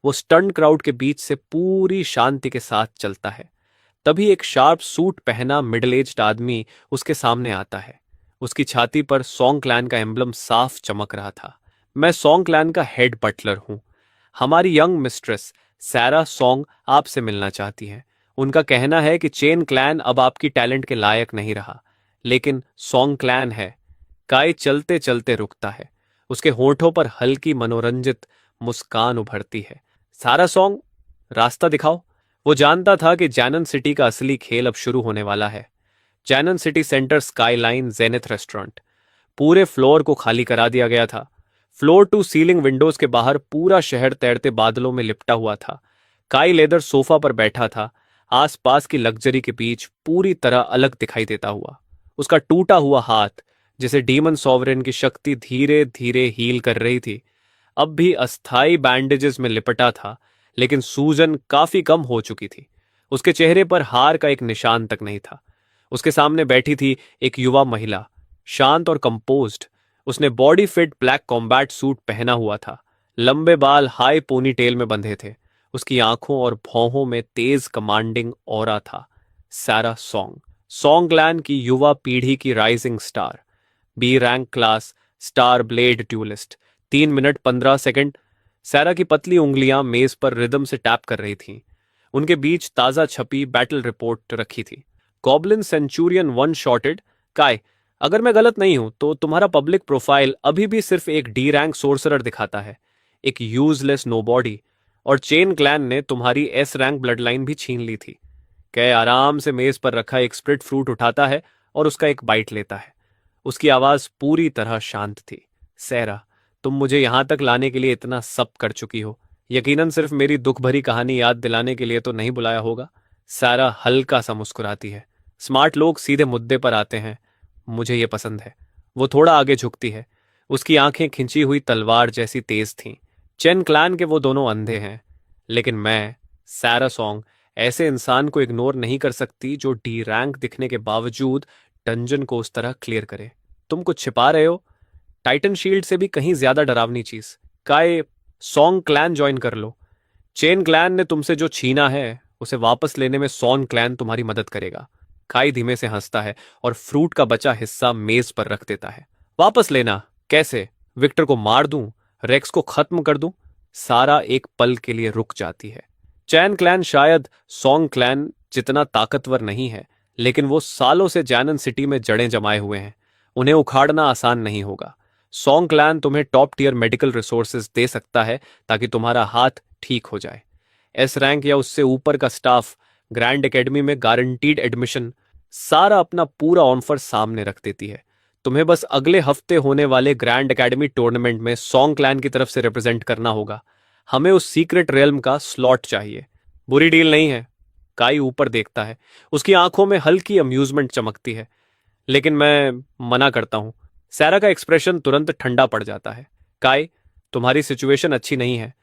वो स्टन्ड क्राउड के बीच से पूरी शांति के साथ चलता है। तभी एक शार्प सूट पहना मिडिल एज्ड आदमी उसके सामने आता है। उसकी छाती पर सॉन्ग क्लैन का एम्बलम साफ चमक रहा था। मैं सॉन्ग क्लैन का हेड बटलर हूं। हमारी यंग मिस्ट्रेस सैरा सॉन्ग आपसे मिलना चाहती है। उनका कहना है कि चेन क्लैन अब आपकी टैलेंट के लायक नहीं रहा, लेकिन सॉन्ग क्लैन है। काय चलते चलते रुकता है। उसके होठों पर हल्की मनोरंजित मुस्कान उभरती है। सारा सॉन्ग, रास्ता दिखाओ। वो जानता था कि जैनन सिटी का असली खेल अब शुरू होने वाला है। Jainan city centre skyline zenith restaurant. पूरे फ्लोर को खाली करा दिया गया था। फ्लोर टू सीलिंग विंडोज के बाहर पूरा शहर तैरते बादलों में लिपटा हुआ था। काई लेदर सोफा पर बैठा था, आसपास की लग्जरी के बीच पूरी तरह अलग दिखाई देता हुआ। उसका टूटा हुआ हाथ, जिसे डीमन सॉवरेन की शक्ति धीरे धीरे हील कर रही थी, अब भी अस्थाई बैंडेजेस में लिपटा था, लेकिन सूजन काफी कम हो चुकी थी। उसके चेहरे पर हार का एक निशान तक नहीं था। उसके सामने बैठी थी एक युवा महिला, शांत और कंपोज्ड। उसने body fit black combat suit पहना हुआ था। लंबे बाल हाई पोनी टेल में बंधे थे। उसकी आंखों और भौहों में तेज कमांडिंग ऑरा था। सैरा सॉन्ग, सॉन्गलैंड की युवा पीढ़ी की rising star, B rank class star blade duelist. 3 minute 15 second. Saira की पतली उंगलियां मेज पर रिदम से टैप कर रही थीं। उनके बीच ताजा छपी बैटल रिपोर्ट रखी थी। Goblin Centurion one shotted. काय, अगर मैं गलत नहीं हूं तो तुम्हारा पब्लिक प्रोफाइल अभी भी सिर्फ एक डी रैंक सोर्सरर दिखाता है, एक यूजलेस नोबॉडी। और चेन क्लैन ने तुम्हारी एस रैंक ब्लड लाइन भी छीन ली थी। कै आराम से मेज पर रखा एक स्प्रिट फ्रूट उठाता है और उसका एक बाइट लेता है। उसकी आवाज पूरी तरह शांत थी। सैरा, तुम मुझे यहां तक लाने के लिए इतना सब कर चुकी हो। यकीनन सिर्फ मेरी दुख भरी कहानी याद दिलाने के लिए तो नहीं बुलाया होगा। सैरा हल्का सा मुस्कुराती है। स्मार्ट लोग सीधे मुद्दे पर आते हैं, मुझे ये पसंद है। वो थोड़ा आगे झुकती है। उसकी आंखें खिंची हुई तलवार जैसी तेज थीं। चेन क्लैन के वो दोनों अंधे हैं, लेकिन मैं, सैरा सॉन्ग, ऐसे इंसान को इग्नोर नहीं कर सकती जो डी रैंक दिखने के बावजूद डंजन को उस तरह क्लियर करे। तुम कुछ छिपा रहे हो। टाइटन शील्ड से भी कहीं ज्यादा डरावनी चीज। काय सॉन्ग क्लैन ज्वाइन कर लो। चेन क्लैन ने तुमसे जो छीना है उसे वापस लेने में सॉन्ग क्लैन तुम्हारी मदद करेगा। काई धीमे से हंसता है और फ्रूट का बचा हिस्सा मेज पर रख देता है। वापस लेना? कैसे? विक्टर को मार दूं? रेक्स को खत्म कर दूं? सारा एक पल के लिए रुक जाती है। चैन क्लैन शायद सॉन्ग क्लैन जितना ताकतवर नहीं है, लेकिन वो सालों से जैनन सिटी में जड़ें जमाए हुए हैं। उन्हें उखाड़ना आसान नहीं होगा। सॉन्ग क्लैन तुम्हें टॉप टियर मेडिकल रिसोर्सेज दे सकता है ताकि तुम्हारा हाथ ठीक हो जाए। एस रैंक या उससे ऊपर का स्टाफ ग्रैंड एकेडमी में गारंटीड एडमिशन, सारा अपना पूरा ऑफर सामने रख देती है। तुम्हें बस अगले हफ्ते होने वाले ग्रैंड एकेडमी टूर्नामेंट में सॉन्ग क्लैन की तरफ से रिप्रेजेंट करना होगा। हमें उस सीक्रेट रियल्म का स्लॉट चाहिए। बुरी डील नहीं है? काई ऊपर देखता है। उसकी आंखों में हल्की अम्यूजमेंट चमकती है। लेकिन मैं मना करता हूं। सैरा का एक्सप्रेशन तुरंत ठंडा पड़ जाता है। काई, तुम्हारी सिचुएशन अच्छी नहीं है।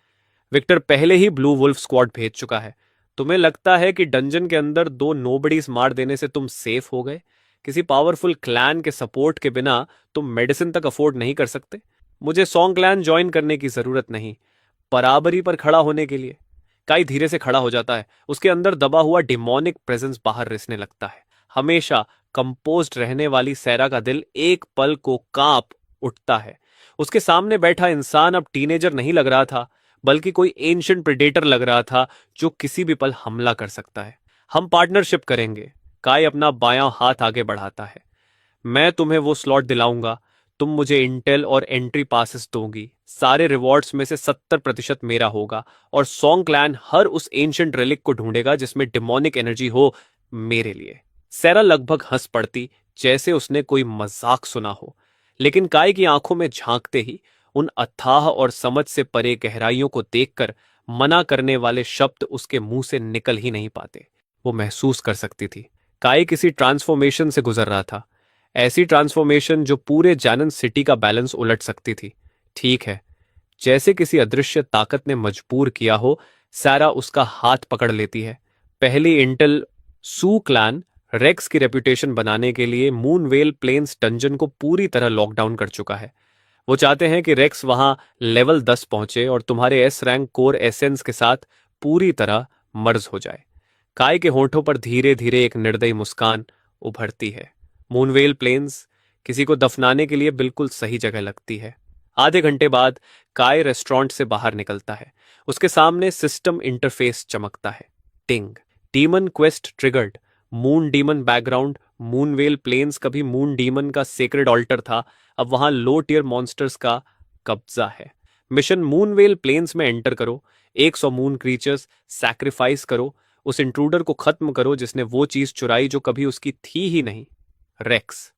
विक्टर पहले ही ब्लू वुल्फ स्क्वाड भेज चुका है। तुम्हें लगता है कि डंजन के अंदर दो नोबडीज मार देने से तुम सेफ हो गए? किसी पावरफुल क्लैन के सपोर्ट के बिना तुम मेडिसिन तक अफोर्ड नहीं कर सकते। मुझे सॉन्ग क्लैन ज्वाइन करने की जरूरत नहीं, बराबरी पर खड़ा होने के लिए। काई धीरे से खड़ा हो जाता है। उसके अंदर दबा हुआ डिमोनिक प्रेजेंस बाहर रिसने लगता है। हमेशा कंपोज्ड रहने वाली सैरा का दिल एक पल को कांप उठता है। उसके सामने बैठा इंसान अब टीनेजर नहीं लग रहा था, बल्कि कोई एंशिएंट प्रेडेटर लग रहा था जो किसी भी पल हमला कर सकता है। हम पार्टनरशिप करेंगे। काय अपना बायां हाथ आगे बढ़ाता है। मैं तुम्हें वो स्लॉट दिलाऊंगा। तुम मुझे इंटेल और एंट्री पासेस दोगी। सारे रिवॉर्ड्स में से 70% मेरा होगा और सॉन्ग क्लैन हर उस एंशिएंट रिलिक को ढूंढेगा जिसमें डिमोनिक एनर्जी हो, मेरे लिए। सैरा लगभग हंस पड़ती, जैसे उसने कोई मजाक सुना हो। लेकिन काय की आंखों में झांकते ही उन अथाह और समझ से परे गहराइयों को देखकर मना करने वाले शब्द उसके मुंह से निकल ही नहीं पाते। वो महसूस कर सकती थी काय किसी ट्रांसफॉर्मेशन से गुजर रहा था। ऐसी ट्रांसफॉर्मेशन जो पूरे जानन सिटी का बैलेंस उलट सकती थी। ठीक है, जैसे किसी अदृश्य ताकत ने मजबूर किया हो, सारा उसका हाथ पकड़ लेती है। पहली इंटेल सू क्लैन रेक्स की रेपुटेशन बनाने के लिए मूनवेल प्लेन्स डंजन को पूरी तरह लॉकडाउन कर चुका है। वो चाहते हैं कि रेक्स वहां लेवल 10 पहुंचे और तुम्हारे एस रैंक कोर एसेंस के साथ पूरी तरह मर्ज हो जाए। काय के होठों पर धीरे धीरे एक निर्दयी मुस्कान उभरती है। मूनवेल प्लेन्स किसी को दफनाने के लिए बिल्कुल सही जगह लगती है। आधे घंटे बाद काय रेस्टोरेंट से बाहर निकलता है। उसके सामने सिस्टम इंटरफेस चमकता है। Ting. Demon quest triggered. Moon demon background. Moonwell plains कभी मून डीमन का सेक्रेड ऑल्टर था, अब वहां लो टियर मॉन्स्टर्स का कब्जा है। मिशन मूनवेल प्लेन्स में एंटर करो। 100 मून क्रीचर्स सैक्रिफाइस करो। उस इंट्रूडर को खत्म करो जिसने वो चीज चुराई जो कभी उसकी थी ही नहीं, Rex.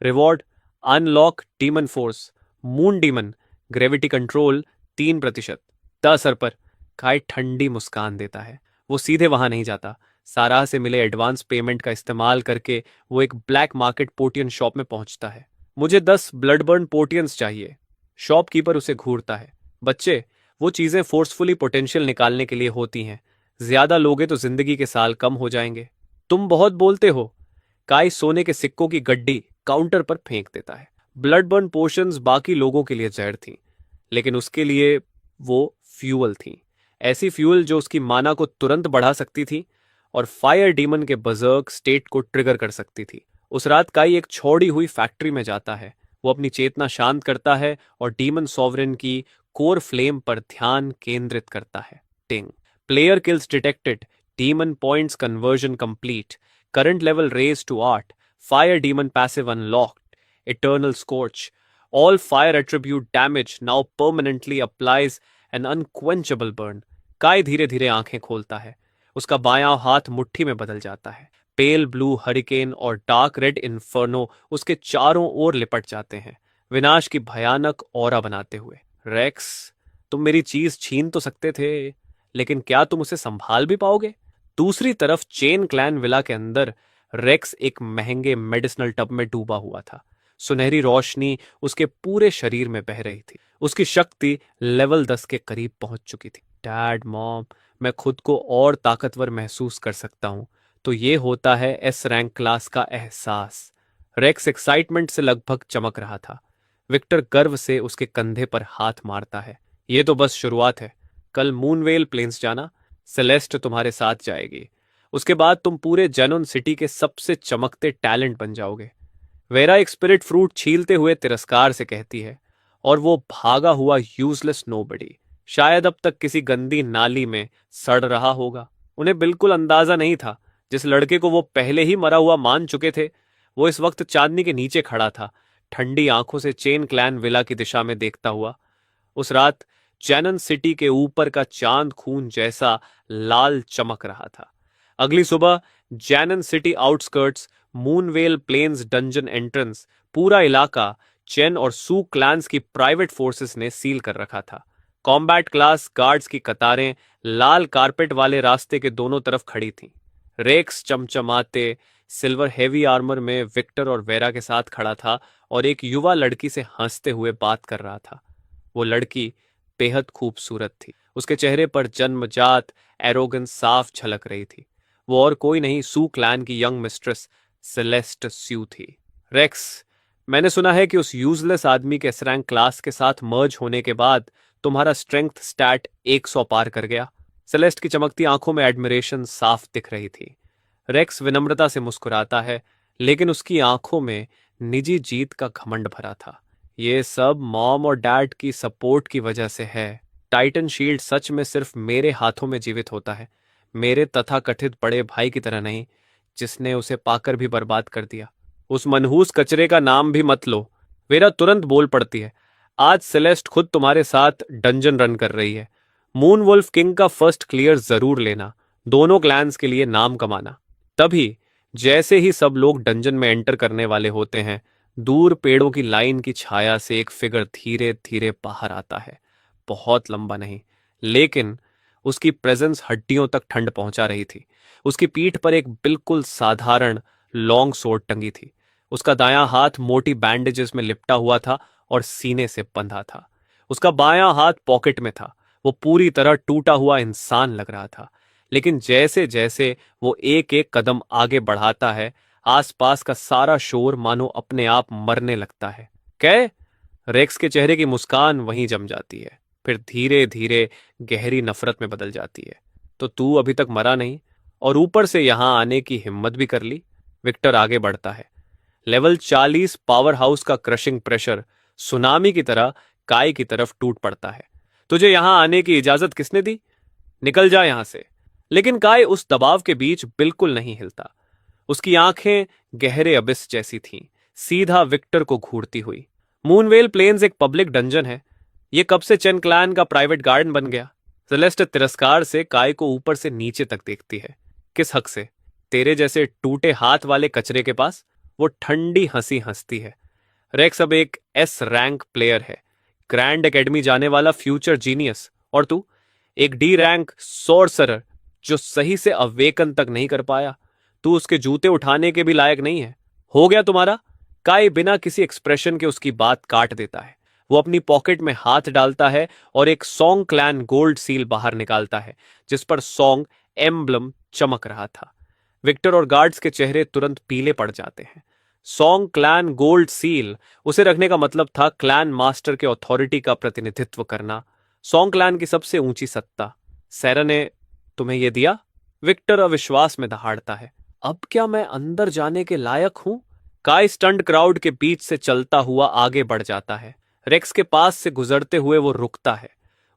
Reward, unlock demon force, moon demon, gravity control 3%। 10 पर काय ठंडी मुस्कान देता है। वो सीधे वहां नहीं जाता। साराह से मिले एडवांस पेमेंट का इस्तेमाल करके वो एक ब्लैक मार्केट पोर्टियन शॉप में पहुंचता है। मुझे 10 ब्लडबर्न पोर्टियंस चाहिए। शॉपकीपर उसे घूरता है। बच्चे, वो चीजें फोर्सफुली पोटेंशियल निकालने के लिए होती हैं। ज्यादा लोगे तो जिंदगी के साल कम हो जाएंगे। तुम बहुत बोलते हो। काय सोने के सिक्कों की गड्डी काउंटर पर फेंक देता है। ब्लडबर्न पोशंस बाकी लोगों के लिए जहर थी, लेकिन उसके लिए वो फ्यूअल थी। ऐसी फ्यूअल जो उसकी माना को तुरंत बढ़ा सकती थी और फायर डीमन के बजर्क स्टेट को ट्रिगर कर सकती थी। उस रात काई एक छोड़ी हुई फैक्ट्री में जाता है। वो अपनी चेतना शांत करता है और डीमन सॉवरेन की कोर फ्लेम पर ध्यान केंद्रित करता है। Ting. Player kills detected. Demon points conversion complete. Current level raise to 8। Fire demon passive unlocked. Eternal scorch. All fire attribute damage now permanently applies an unquenchable burn. काय धीरे धीरे आंखें खोलता है। उसका बायां हाथ मुट्ठी में बदल जाता है। पेल ब्लू हरिकेन और डार्क रेड इन्फर्नो उसके चारों ओर लिपट जाते हैं, विनाश की भयानक ऑरा बनाते हुए। रेक्स, तुम मेरी चीज छीन तो सकते थे, लेकिन क्या तुम उसे संभाल भी पाओगे? दूसरी तरफ चेन क्लैन विला के अंदर रेक्स एक महंगे मेडिसिनल टब में डूबा हुआ था। सुनहरी रोशनी उसके पूरे शरीर में बह रही थी। उसकी शक्ति लेवल 10 के करीब पहुंच चुकी थी। डैड, मॉम, मैं खुद को और ताकतवर महसूस कर सकता हूं। तो ये होता है एस रैंक क्लास का एहसास। रेक्स एक्साइटमेंट से लगभग चमक रहा था। विक्टर गर्व से उसके कंधे पर हाथ मारता है। ये तो बस शुरुआत है। कल मूनवेल प्लेन्स जाना, सेलेस्ट तुम्हारे साथ जाएगी। उसके बाद तुम पूरे जनोन सिटी के सबसे चमकते टैलेंट बन जाओगे। वेरा एक स्पिरिट फ्रूट छीलते हुए तिरस्कार से कहती है, और वो भागा हुआ यूजलेस नोबडी शायद अब तक किसी गंदी नाली में सड़ रहा होगा। उन्हें बिल्कुल अंदाजा नहीं था, जिस लड़के को वो पहले ही मरा हुआ मान चुके थे, वो इस वक्त चांदनी के नीचे खड़ा था, ठंडी आंखों से चेन क्लैन विला की दिशा में देखता हुआ। उस रात चैनन सिटी के ऊपर का चांद खून जैसा लाल चमक रहा था। अगली सुबह Jainan city outskirts, moonwell plains dungeon entrance, पूरा इलाका चेन और सू क्लैंस की प्राइवेट फोर्सेस ने सील कर रखा था। कॉम्बैट क्लास गार्ड्स की कतारें लाल कारपेट वाले रास्ते के दोनों तरफ खड़ी थीं। रेक्स चमचमाते सिल्वर हेवी आर्मर में विक्टर और वेरा के साथ खड़ा था और एक युवा लड़की से हंसते हुए बात कर रहा था। वो लड़की बेहद खूबसूरत थी। उसके चेहरे पर जन्मजात एरोगेंस साफ झलक रही थी। वो और कोई नहीं, सू क्लैन की यंग मिस्ट्रेस सेलेस्ट स्यू थी। रेक्स, मैंने सुना है कि उस यूजलेस आदमी के एस रैंक क्लास के साथ मर्ज होने के बाद तुम्हारा स्ट्रेंथ स्टैट 100 पार कर गया। सेलेस्ट की चमकती आंखों में एडमिरेशन साफ दिख रही थी। रेक्स विनम्रता से मुस्कुराता है, लेकिन उसकी आंखों में निजी जीत का घमंड भरा था। ये सब मॉम और डैड की सपोर्ट की वजह से है। टाइटन शील्ड सच में सिर्फ मेरे हाथों में जीवित होता है, मेरे तथाकथित बड़े भाई की तरह नहीं, जिसने उसे पाकर भी बर्बाद कर दिया। उस मनहूस कचरे का नाम भी मत लो। वेरा तुरंत बोल पड़ती है। आज सेलेस्ट खुद तुम्हारे साथ डंजन रन कर रही है। मून वुल्फ किंग का फर्स्ट क्लियर जरूर लेना, दोनों क्लैंस के लिए नाम कमाना। तभी जैसे ही सब लोग डंजन में एंटर करने वाले होते हैं, दूर पेड़ों की लाइन की छाया से एक फिगर धीरे धीरे बाहर आता है। बहुत लंबा नहीं, लेकिन उसकी प्रेजेंस हड्डियों तक ठंड पहुंचा रही थी। उसकी पीठ पर एक बिल्कुल साधारण लॉन्ग सोर्ड टंगी थी। उसका दायां हाथ मोटी बैंडेजेस में लिपटा हुआ था और सीने से बंधा था। उसका बायां हाथ पॉकेट में था। वो पूरी तरह टूटा हुआ इंसान लग रहा था। लेकिन जैसे जैसे वो एक एक कदम आगे बढ़ाता है, आसपास का सारा शोर मानो अपने आप मरने लगता है। कै रेक्स के चेहरे की मुस्कान वहीं जम जाती है, फिर धीरे धीरे गहरी नफरत में बदल जाती है। तो तू अभी तक मरा नहीं, और ऊपर से यहां आने की हिम्मत भी कर ली। विक्टर आगे बढ़ता है। लेवल 40 पावर हाउस का क्रशिंग प्रेशर सुनामी की तरह काय की तरफ टूट पड़ता है। तुझे यहां आने की इजाजत किसने दी? निकल जा यहां से। लेकिन काय उस दबाव के बीच बिल्कुल नहीं हिलता। उसकी आंखें गहरे अबिस जैसी थीं, सीधा विक्टर को घूरती हुई। मूनवेल प्लेन्स एक पब्लिक डंजन है। ये कब से चेन क्लैन का प्राइवेट गार्डन बन गया? सेलेस्ट तिरस्कार से काय को ऊपर से नीचे तक देखती है। किस हक से? तेरे जैसे टूटे हाथ वाले कचरे के पास? वो ठंडी हंसी हंसती है। रेक्स अब एक एस रैंक प्लेयर है, ग्रैंड एकेडमी जाने वाला फ्यूचर जीनियस, और तू एक डी रैंक सोर्सरर जो सही से अवेकन तक नहीं कर पाया। तू उसके जूते उठाने के भी लायक नहीं है। हो गया तुम्हारा? काय बिना किसी एक्सप्रेशन के उसकी बात काट देता है। वो अपनी पॉकेट में हाथ डालता है और एक सॉन्ग क्लैन गोल्ड सील बाहर निकालता है, जिस पर सॉन्ग एम्ब्लम चमक रहा था। विक्टर और गार्ड्स के चेहरे तुरंत पीले पड़ जाते हैं। सॉन्ग क्लैन गोल्ड सील, उसे रखने का मतलब था क्लैन मास्टर के अथॉरिटी का प्रतिनिधित्व करना, सॉन्ग क्लैन की सबसे ऊंची सत्ता। सैरा ने तुम्हें यह दिया? विक्टर अविश्वास में दहाड़ता है। अब क्या मैं अंदर जाने के लायक हूं? काय स्टंड क्राउड के बीच से चलता हुआ आगे बढ़ जाता है। रेक्स के पास से गुजरते हुए वो रुकता है।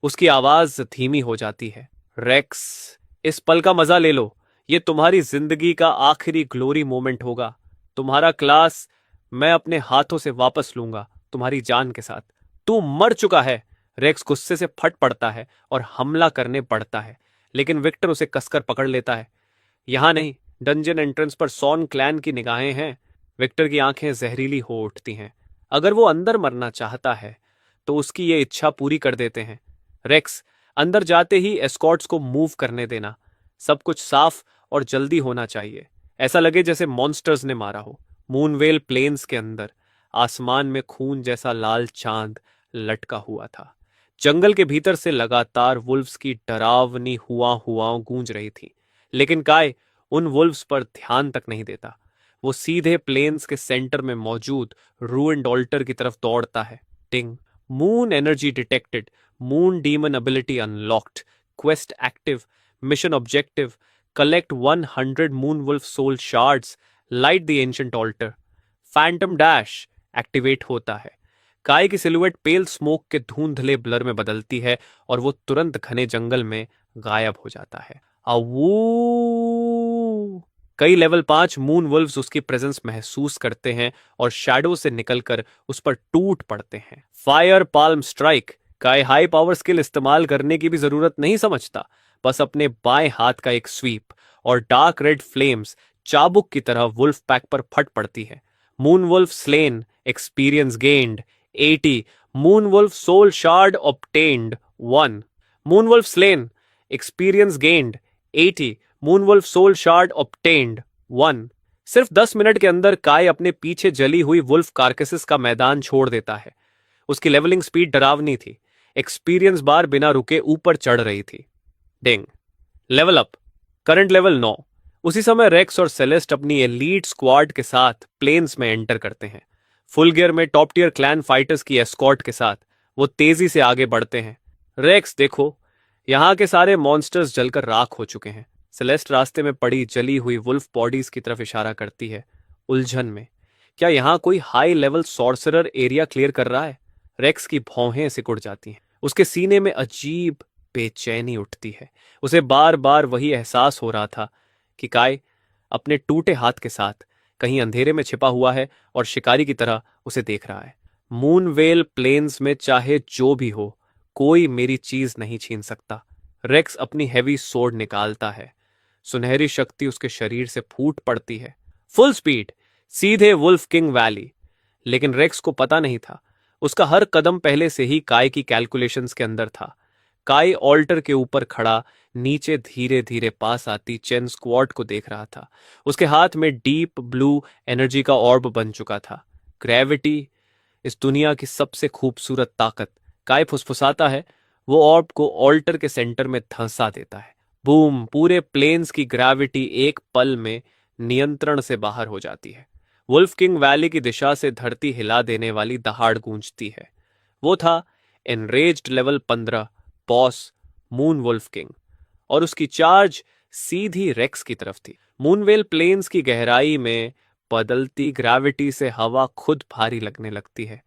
उसकी आवाज धीमी हो जाती है। रेक्स, इस पल का मजा ले लो। ये तुम्हारी जिंदगी का आखिरी ग्लोरी मोमेंट होगा। तुम्हारा क्लास मैं अपने हाथों से वापस लूंगा, तुम्हारी जान के साथ। तू मर चुका है। रेक्स गुस्से से फट पड़ता है और हमला करने पड़ता है, लेकिन विक्टर उसे कसकर पकड़ लेता है। यहां नहीं, डंजन एंट्रेंस पर सॉन क्लैन की निगाहें हैं। विक्टर की आंखें जहरीली हो उठती हैं। अगर वो अंदर मरना चाहता है तो उसकी ये इच्छा पूरी कर देते हैं। रेक्स, अंदर जाते ही एस्कॉर्ट्स को मूव करने देना। सब कुछ साफ और जल्दी होना चाहिए। ऐसा लगे जैसे मॉन्स्टर्स ने मारा हो। मूनवेल प्लेन्स के अंदर आसमान में खून जैसा लाल चांद लटका हुआ था। जंगल के भीतर से लगातार वुल्व्स की डरावनी हुआ गूंज रही थी, लेकिन काय उन वुल्व्स पर ध्यान तक नहीं देता। वो सीधे प्लेन्स के सेंटर में मौजूद रूइंड ऑल्टर की तरफ दौड़ता है। Ting moon energy detected, moon demon ability unlocked, quest active, mission objective, collect 100 moon wolf soul shards, light the ancient altar. Phantom dash activate होता है। काय की सिलुएट पेल स्मोक के धुंधले ब्लर में बदलती है और वो तुरंत घने जंगल में गायब हो जाता है। अवू। कई लेवल 5 मून वुल्व्स उसकी प्रेजेंस महसूस करते हैं और शैडो से निकलकर उस पर टूट पड़ते हैं। Fire palm strike. काय हाई पावर स्किल इस्तेमाल करने की भी जरूरत नहीं समझता, बस अपने बाएं हाथ का एक स्वीप और डार्क रेड फ्लेम्स चाबुक की तरह वुल्फ पैक पर फट पड़ती है। Moon wolf slain, experience gained 80, moon wolf soul shard obtained 1, moon wolf slain, experience gained 80, moon wolf soul shard obtained 1। सिर्फ 10 मिनट के अंदर काय अपने पीछे जली हुई वुल्फ कार्केसेस का मैदान छोड़ देता है। उसकी लेवलिंग स्पीड डरावनी थी। एक्सपीरियंस बार बिना रुके ऊपर चढ़ रही थी। Ding. Level up. Current level 9। उसी समय रेक्स और सेलेस्ट अपनी एलीट स्क्वाड के साथ प्लेन्स में एंटर करते हैं। फुल गियर में टॉप टियर क्लैन फाइटर्स की एस्कॉर्ट के साथ वो तेजी से आगे बढ़ते हैं। रेक्स, देखो, यहां के सारे मॉन्स्टर्स जलकर राख हो चुके हैं। सेलेस्ट रास्ते में पड़ी जली हुई वुल्फ बॉडीज की तरफ इशारा करती है, उलझन में। क्या यहां कोई high level sorcerer area clear कर रहा है? रेक्स की भौहें सिकुड़ जाती हैं। उसके सीने में अजीब बेचैनी उठती है। उसे बार बार वही एहसास हो रहा था कि काय अपने टूटे हाथ के साथ कहीं अंधेरे में छिपा हुआ है और शिकारी की तरह उसे देख रहा है। मूनवेल प्लेन्स में चाहे जो भी हो, कोई मेरी चीज नहीं छीन सकता। रेक्स अपनी हैवी सोर्ड निकालता है। सुनहरी शक्ति उसके शरीर से फूट पड़ती है। फुल स्पीड, सीधे वुल्फ किंग वैली। लेकिन रेक्स को पता नहीं था, उसका हर कदम पहले से ही काय की कैलकुलेशंस के अंदर था। काय ऑल्टर के ऊपर खड़ा नीचे धीरे धीरे पास आती चेन स्क्वाड को देख रहा था। उसके हाथ में डीप ब्लू एनर्जी का ऑर्ब बन चुका था। ग्रेविटी, इस दुनिया की सबसे खूबसूरत ताकत। काय फुसफुसाता है। वो ऑर्ब को ऑल्टर के सेंटर में धंसा देता है। बूम! पूरे प्लेन्स की ग्रेविटी एक पल में नियंत्रण से बाहर हो जाती है। वुल्फ किंग वैली की दिशा से धरती हिला देने वाली दहाड़ गूंजती है। वो था enraged level 15 boss moon wolf king, और उसकी चार्ज सीधी रेक्स की तरफ थी। मूनवेल प्लेन्स की गहराई में बदलती ग्रेविटी से हवा खुद भारी लगने लगती है।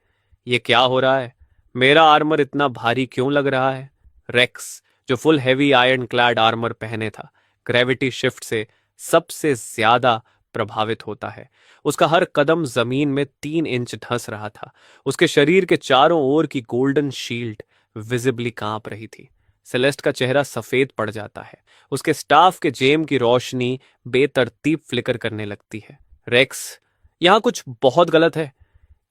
ये क्या हो रहा है? मेरा आर्मर इतना भारी क्यों लग रहा है? रेक्स, जो full heavy iron clad armour पहने था, ग्रेविटी शिफ्ट से सबसे ज्यादा प्रभावित होता है। उसका हर कदम जमीन में 3 इंच धंस रहा था। उसके शरीर के चारों ओर की गोल्डन शील्ड विजिबली कांप रही थी। सेलेस्ट का चेहरा सफेद पड़ जाता है। उसके स्टाफ के जेम की रोशनी बेतरतीब फ्लिकर करने लगती है। रेक्स, यहां कुछ बहुत गलत है।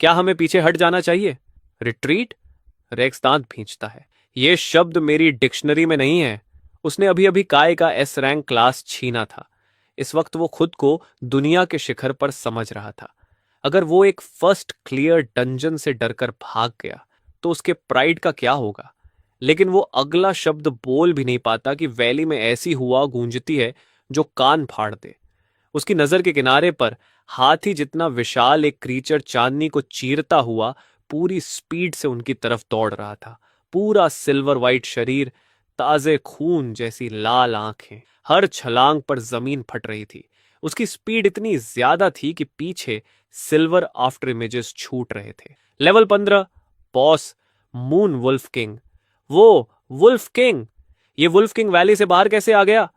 क्या हमें पीछे हट जाना चाहिए? रिट्रीट? रेक्स दांत भींचता है। यह शब्द मेरी डिक्शनरी में नहीं है। उसने अभी अभी काय का एस रैंक क्लास छीना था। इस वक्त वो खुद को दुनिया के शिखर पर समझ रहा था। अगर वो एक फर्स्ट क्लियर डंजन से डरकर भाग गया तो उसके प्राइड का क्या होगा? लेकिन वो अगला शब्द बोल भी नहीं पाता कि वैली में ऐसी हुआ गूंजती है जो कान फाड़ दे। उसकी नजर के किनारे पर हाथी जितना विशाल एक क्रीचर चांदनी को चीरता हुआ पूरी स्पीड से उनकी तरफ दौड़ रहा था। पूरा सिल्वर वाइट शरीर, ताजे खून जैसी लाल आंखें, हर छलांग पर जमीन फट रही थी। उसकी स्पीड इतनी ज्यादा थी कि पीछे सिल्वर आफ्टर इमेजेस छूट रहे थे। Level 15 boss moon wolf king. वो वुल्फ किंग, ये वुल्फ किंग वैली से बाहर कैसे आ गया?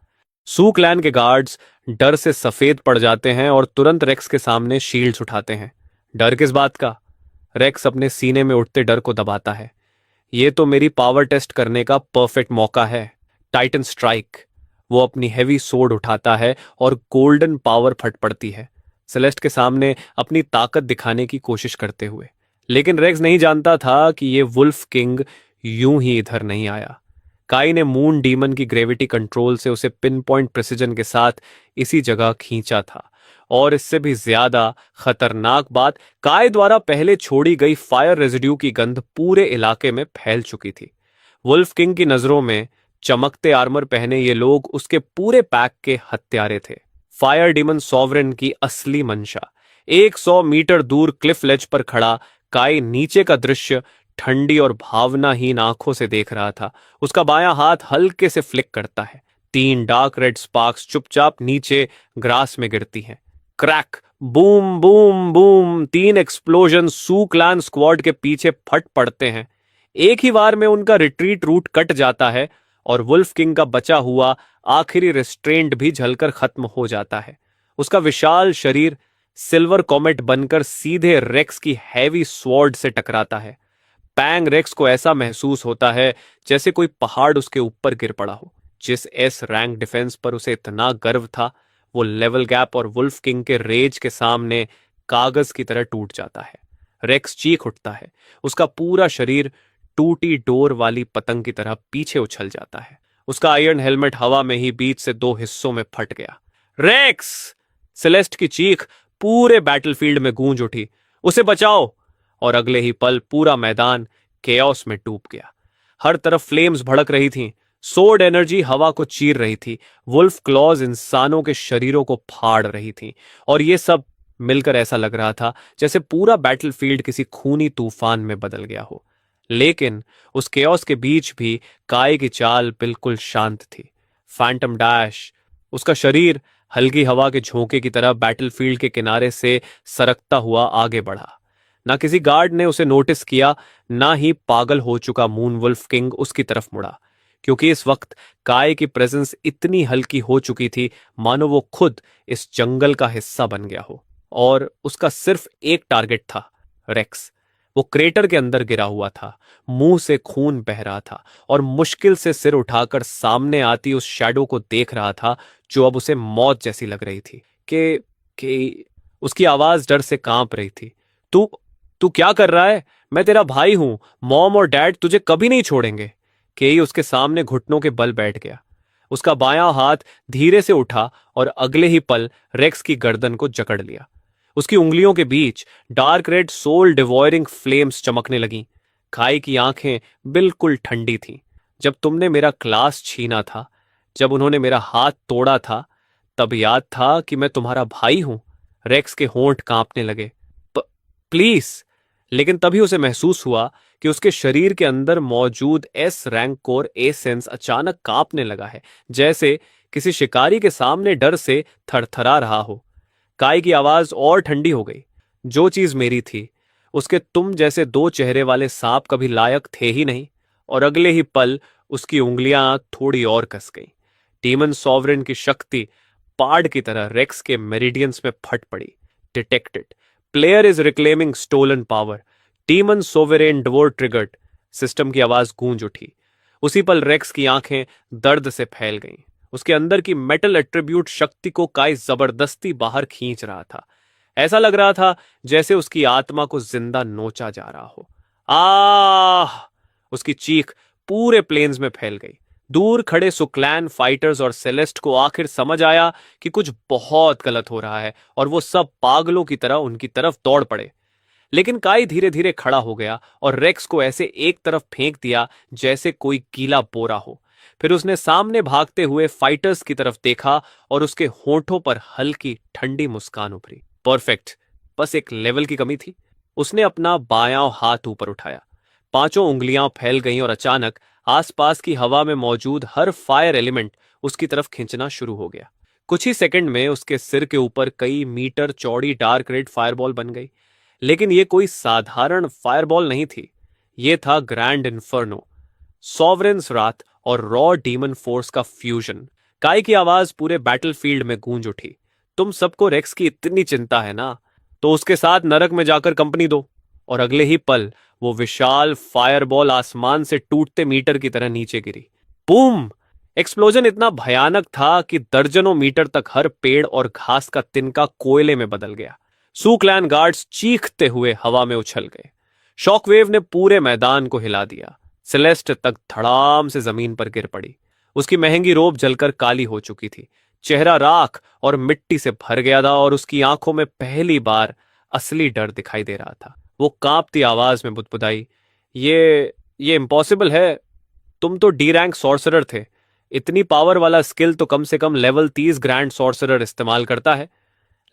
सू क्लैन के गार्ड्स डर से सफेद पड़ जाते हैं और तुरंत रेक्स के सामने शील्ड्स उठाते हैं। डर किस बात का? रेक्स अपने सीने में उठते डर को दबाता है। ये तो मेरी पावर टेस्ट करने का परफेक्ट मौका है। Titan strike. वो अपनी हैवी सोर्ड उठाता है और गोल्डन पावर फट पड़ती है, सेलेस्ट के सामने अपनी ताकत दिखाने की कोशिश करते हुए। लेकिन रेक्स नहीं जानता था कि ये वुल्फ किंग यूं ही इधर नहीं आया। काई ने मून डीमन की ग्रेविटी कंट्रोल से उसे पिन पॉइंट प्रिसिजन के साथ इसी जगह खींचा था। और इससे भी ज्यादा खतरनाक बात, काय द्वारा पहले छोड़ी गई फायर रेजिड्यू की गंध पूरे इलाके में फैल चुकी थी। वुल्फ किंग की नजरों में चमकते आर्मर पहने ये लोग उसके पूरे पैक के हत्यारे थे। फायर डीमन सॉवरेन की असली मंशा। 100 मीटर दूर क्लिफ लेज पर खड़ा काय नीचे का दृश्य ठंडी और भावनाहीन आंखों से देख रहा था। उसका बायां हाथ हल्के से फ्लिक करता है। 3 डार्क रेड स्पार्क्स चुपचाप नीचे ग्रास में गिरती हैं। Crack, boom boom boom, 3 explosion Su clan squad के पीछे फट पड़ते हैं। एक ही बार में उनका रिट्रीट रूट कट जाता है और वुल्फ किंग का बचा हुआ आखिरी रिस्ट्रेंट भी जलकर खत्म हो जाता है। उसका विशाल शरीर सिल्वर कॉमेट बनकर सीधे रेक्स की हैवी स्वॉर्ड से टकराता है। पैंग रेक्स को ऐसा महसूस होता है जैसे कोई पहाड़ उसके ऊपर गिर पड़ा हो। जिस एस रैंक डिफेंस पर उसे इतना गर्व था, वो लेवल गैप और वुल्फ किंग के रेज के सामने कागज की तरह टूट जाता है। रेक्स चीख उठता है। उसका पूरा शरीर टूटी डोर वाली पतंग की तरह पीछे उछल जाता है। उसका आयरन हेलमेट हवा में ही बीच से 2 हिस्सों में फट गया। रेक्स! सेलेस्ट की चीख पूरे बैटलफील्ड में गूंज उठी, उसे बचाओ! और अगले ही पल पूरा मैदान केओस में डूब गया। हर तरफ फ्लेम्स भड़क रही थीं, सोर्ड एनर्जी हवा को चीर रही थी, वुल्फ क्लॉज इंसानों के शरीरों को फाड़ रही थी, और ये सब मिलकर ऐसा लग रहा था जैसे पूरा बैटलफील्ड किसी खूनी तूफान में बदल गया हो। लेकिन उस केओस के बीच भी काय की चाल बिल्कुल शांत थी। फैंटम डैश, उसका शरीर हल्की हवा के झोंके की तरह बैटलफील्ड के किनारे से सरकता हुआ आगे बढ़ा। ना किसी गार्ड ने उसे नोटिस किया, ना ही पागल हो चुका मून वुल्फ किंग उसकी तरफ मुड़ा, क्योंकि इस वक्त काय की प्रेजेंस इतनी हल्की हो चुकी थी मानो वो खुद इस जंगल का हिस्सा बन गया हो। और उसका सिर्फ एक टारगेट था, रेक्स। वो क्रेटर के अंदर गिरा हुआ था, मुंह से खून बह रहा था और मुश्किल से सिर उठाकर सामने आती उस शैडो को देख रहा था जो अब उसे मौत जैसी लग रही थी। कि उसकी आवाज डर से कांप रही थी। तू तू क्या कर रहा है? मैं तेरा भाई हूं। मॉम और डैड तुझे कभी नहीं छोड़ेंगे। केई उसके सामने घुटनों के बल बैठ गया। उसका बायां हाथ धीरे से उठा और अगले ही पल रेक्स की गर्दन को जकड़ लिया। उसकी उंगलियों के बीच डार्क रेड सोल डिवॉयरिंग फ्लेम्स चमकने लगीं। खाई की आंखें बिल्कुल ठंडी थीं। जब तुमने मेरा क्लास छीना था, जब उन्होंने मेरा हाथ तोड़ा था, तब याद था कि मैं तुम्हारा भाई हूं। रेक्स के होंठ कांपने लगे। प्लीज! लेकिन तभी उसे महसूस हुआ कि उसके शरीर के अंदर मौजूद एस रैंक कोर एसेंस अचानक कांपने लगा है, जैसे किसी शिकारी के सामने डर से थरथरा रहा हो। काय की आवाज और ठंडी हो गई। जो चीज मेरी थी, उसके तुम जैसे 2 चेहरे वाले सांप कभी लायक थे ही नहीं। और अगले ही पल उसकी उंगलियां थोड़ी और कस गईं। डीमन सॉवरेन की शक्ति पार्ड की तरह रेक्स के मेरिडियंस में फट पड़ी। Detected, player is reclaiming stolen power, demon sovereign door triggered. System की आवाज गूंज उठी। उसी पल रेक्स की आंखें दर्द से फैल गईं। उसके अंदर की मेटल एट्रीब्यूट शक्ति को काय जबरदस्ती बाहर खींच रहा था। ऐसा लग रहा था जैसे उसकी आत्मा को जिंदा नोचा जा रहा हो। आह! उसकी चीख पूरे प्लेन्स में फैल गई। दूर खड़े सुक्लैन फाइटर्स और सेलेस्ट को आखिर समझ आया कि कुछ बहुत गलत हो रहा है और वो सब पागलों की तरह उनकी तरफ दौड़ पड़े। लेकिन काय धीरे धीरे खड़ा हो गया और रेक्स को ऐसे एक तरफ फेंक दिया जैसे कोई गीला बोरा हो। फिर उसने सामने भागते हुए फाइटर्स की तरफ देखा और उसके होंठों पर हल्की ठंडी मुस्कान उभरी। परफेक्ट, बस एक लेवल की कमी थी। उसने अपना बायां हाथ ऊपर उठाया। 5 उंगलियां फैल गईं और अचानक आसपास की हवा में मौजूद हर फायर एलिमेंट उसकी तरफ खींचना शुरू हो गया। कुछ ही सेकंड में उसके सिर के ऊपर कई मीटर चौड़ी डार्क रेड फायरबॉल बन गई। लेकिन यह कोई साधारण फायरबॉल नहीं थी। यह था ग्रैंड इन्फर्नो, सॉवरेन्स रात और रॉ डीमन फोर्स का फ्यूजन। काय की आवाज पूरे बैटलफील्ड में गूंज उठी। तुम सबको रेक्स की इतनी चिंता है ना, तो उसके साथ नरक में जाकर कंपनी दो। और अगले ही पल वो विशाल फायरबॉल आसमान से टूटते मीटर की तरह नीचे गिरी। बूम! एक्सप्लोजन इतना भयानक था कि दर्जनों मीटर तक हर पेड़ और घास का तिनका कोयले में बदल गया। सूक्लैन गार्ड्स चीखते हुए हवा में उछल गए। शॉकवेव ने पूरे मैदान को हिला दिया। सेलेस्ट तक धड़ाम से जमीन पर गिर पड़ी। उसकी महंगी रोब जलकर काली हो चुकी थी। चेहरा राख और मिट्टी से भर गया था और उसकी आंखों में पहली बार असली डर दिखाई दे रहा था। वो कांपती आवाज में बुदबुदाई, ये इम्पॉसिबल है। तुम तो डी रैंक सॉर्सरर थे। इतनी पावर वाला स्किल तो कम से कम लेवल 30 ग्रैंड सॉर्सरर इस्तेमाल करता है।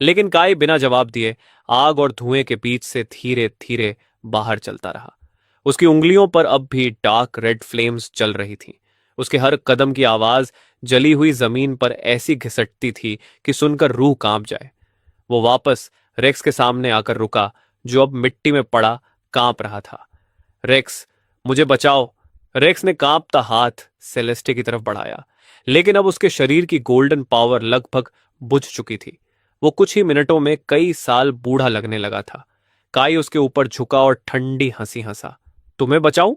लेकिन काय बिना जवाब दिए आग और धुएं के बीच से धीरे धीरे बाहर चलता रहा। उसकी उंगलियों पर अब भी डार्क रेड फ्लेम्स चल रही थीं। उसके हर कदम की आवाज जली हुई जमीन पर ऐसी घिसटती थी कि सुनकर रूह कांप जाए। वो वापस रेक्स के सामने आकर रुका, जो अब मिट्टी में पड़ा कांप रहा था। रेक्स, मुझे बचाओ। रेक्स ने कांपता हाथ सेलेस्टे की तरफ बढ़ाया, लेकिन अब उसके शरीर की गोल्डन पावर लगभग बुझ चुकी थी। वो कुछ ही मिनटों में कई साल बूढ़ा लगने लगा था। काई उसके ऊपर झुका और ठंडी हंसी हंसा। तुम्हें बचाऊं?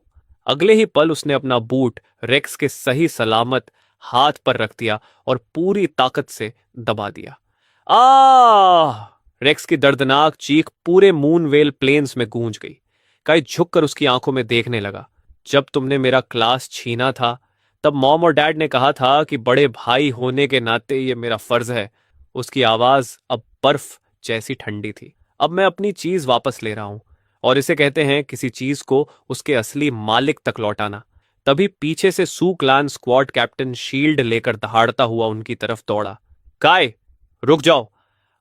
अगले ही पल उसने अपना बूट रेक्स के सही सलामत हाथ पर रख दिया और पूरी ताकत से दबा दिया। आ! रेक्स की दर्दनाक चीख पूरे मूनवेल प्लेन्स में गूंज गई। काई झुककर उसकी आंखों में देखने लगा। जब तुमने मेरा क्लास छीना था, तब मॉम और डैड ने कहा था कि बड़े भाई होने के नाते ये मेरा फर्ज है। उसकी आवाज अब बर्फ जैसी ठंडी थी। अब मैं अपनी चीज वापस ले रहा हूं, और इसे कहते हैं किसी चीज को उसके असली मालिक तक लौटाना। तभी पीछे से सू क्लान स्क्वाड कैप्टन शील्ड लेकर दहाड़ता हुआ उनकी तरफ दौड़ा। काय, रुक जाओ।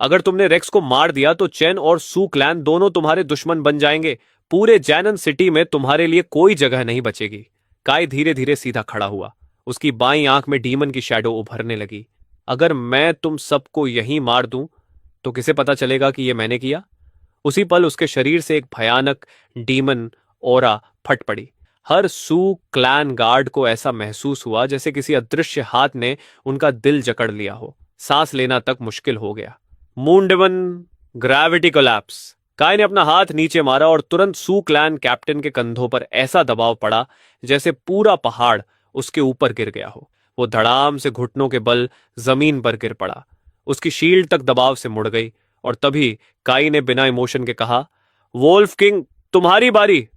अगर तुमने रेक्स को मार दिया तो चेन और सू क्लैन दोनों तुम्हारे दुश्मन बन जाएंगे। पूरे जैनन सिटी में तुम्हारे लिए कोई जगह नहीं बचेगी। काय धीरे धीरे सीधा खड़ा हुआ। उसकी बाईं आंख में डीमन की शैडो उभरने लगी। अगर मैं तुम सबको यहीं मार दूं तो किसे पता चलेगा कि यह मैंने किया? उसी पल उसके शरीर से एक भयानक डीमन ओरा फट पड़ी। हर सू क्लैन गार्ड को ऐसा महसूस हुआ जैसे किसी अदृश्य हाथ ने उनका दिल जकड़ लिया हो। सांस लेना तक मुश्किल हो गया। Moon demon, gravity collapse. Kai ने अपना हाथ नीचे मारा और तुरंत सू क्लैन कैप्टन के कंधों पर ऐसा दबाव पड़ा जैसे पूरा पहाड़ उसके ऊपर गिर गया हो। वो धड़ाम से घुटनों के बल जमीन पर गिर पड़ा। उसकी शील्ड तक दबाव से मुड़ गई, और तभी काई ने बिना इमोशन के कहा, वोल्फ किंग, तुम्हारी बारी।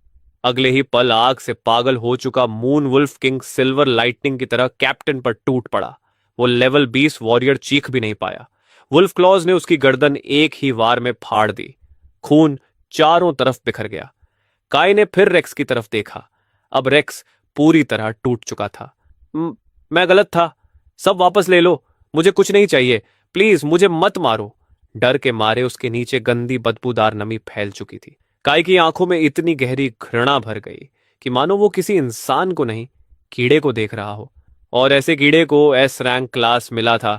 अगले ही पल आग से पागल हो चुका moon wolf king silver lightning की तरह कैप्टन पर टूट पड़ा। वो लेवल 20 वॉरियर चीख भी नहीं पाया। वुल्फ क्लॉज ने उसकी गर्दन एक ही वार में फाड़ दी। खून चारों तरफ बिखर गया। काय ने फिर रेक्स की तरफ देखा। अब रेक्स पूरी तरह टूट चुका था। मैं गलत था। सब वापस ले लो। मुझे कुछ नहीं चाहिए। प्लीज मुझे मत मारो। डर के मारे उसके नीचे गंदी बदबूदार नमी फैल चुकी थी। काय की आंखों में इतनी गहरी घृणा भर गई कि मानो वो किसी इंसान को नहीं, कीड़े को देख रहा हो। और ऐसे कीड़े को एस रैंक क्लास मिला था।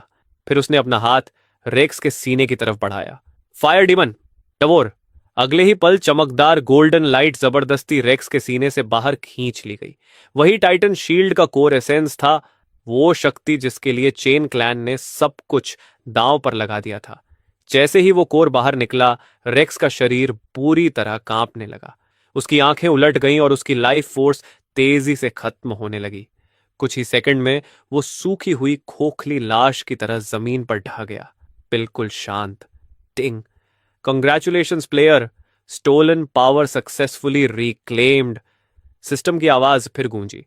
फिर उसने अपना हाथ रेक्स के सीने की तरफ बढ़ाया। फायर डीमन, टवोर। अगले ही पल चमकदार गोल्डन लाइट जबरदस्ती रेक्स के सीने से बाहर खींच ली गई। वही टाइटन शील्ड का कोर एसेंस था, वो शक्ति जिसके लिए चेन क्लैन ने सब कुछ दांव पर लगा दिया था। जैसे ही वो कोर बाहर निकला, रेक्स का शरीर पूरी तरह कांपने लगा। उसकी आंखें उलट गईं और उसकी लाइफ फोर्स तेजी से खत्म होने लगी। कुछ ही सेकंड में वो सूखी हुई खोखली लाश की तरह जमीन पर ढह गया, बिल्कुल शांत। Ting, congratulations player, stolen power successfully reclaimed. System की आवाज फिर गूंजी।